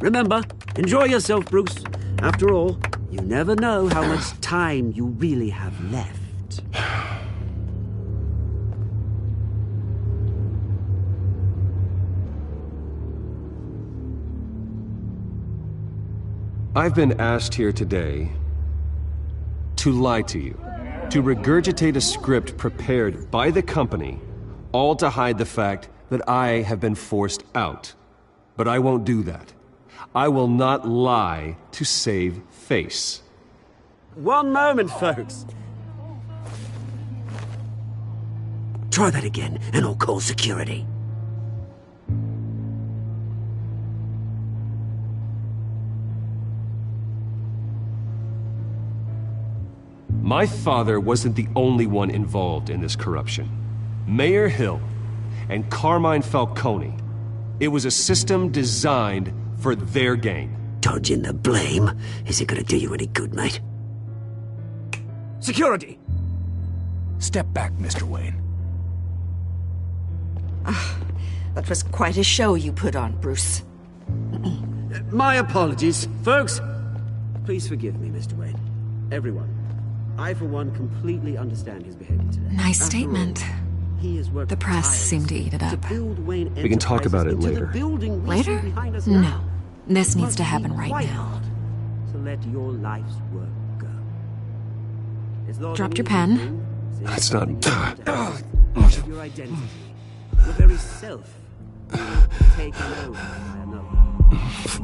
[SPEAKER 21] Remember, enjoy yourself, Bruce. After all, you never know how much time you really have left.
[SPEAKER 3] I've been asked here today to lie to you. to regurgitate a script prepared by the company, all to hide the fact that I have been forced out. But I won't do that. I will not lie to save face.
[SPEAKER 21] One moment, folks. Try that again, and I'll call security.
[SPEAKER 3] My father wasn't the only one involved in this corruption. Mayor Hill and Carmine Falcone. It was a system designed for their gain.
[SPEAKER 21] Dodging the blame isn't gonna do you any good, mate. Security!
[SPEAKER 14] Step back, Mr. Wayne.
[SPEAKER 11] That was quite a show you put on, Bruce.
[SPEAKER 21] My apologies, folks. Please forgive me, Mr. Wayne. Everyone. I, for one, completely understand his behavior today.
[SPEAKER 2] Nice statement. The press seemed to eat it up.
[SPEAKER 3] We can talk about it later.
[SPEAKER 2] Later? No. This needs to happen right now.
[SPEAKER 21] So let your life's work go.
[SPEAKER 2] Drop your pen.
[SPEAKER 3] That's not...
[SPEAKER 21] Your identity. Your very self. Taken over by another.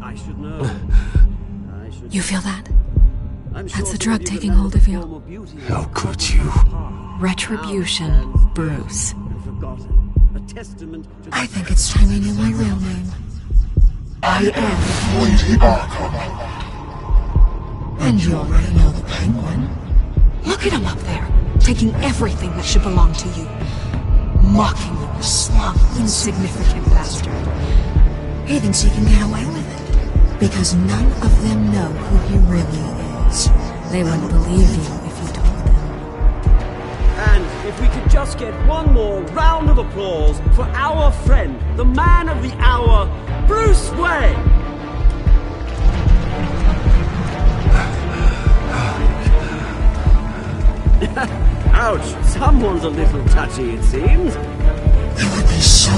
[SPEAKER 21] I should know.
[SPEAKER 2] You feel that? That's the drug taking hold of you.
[SPEAKER 3] How could you?
[SPEAKER 2] Retribution, Bruce. I think it's time you knew my real name. I am
[SPEAKER 8] Lady Arkham.
[SPEAKER 2] And you already know the Penguin. Look at him up there, taking everything that should belong to you. Mocking you, slug, insignificant bastard. He thinks he can get away with it. Because none of them know who he really is. They wouldn't believe you if you told them.
[SPEAKER 21] And if we could just get one more round of applause for our friend, the man of the hour, Bruce Wayne! Ouch, someone's a little touchy, it seems.
[SPEAKER 8] You would be so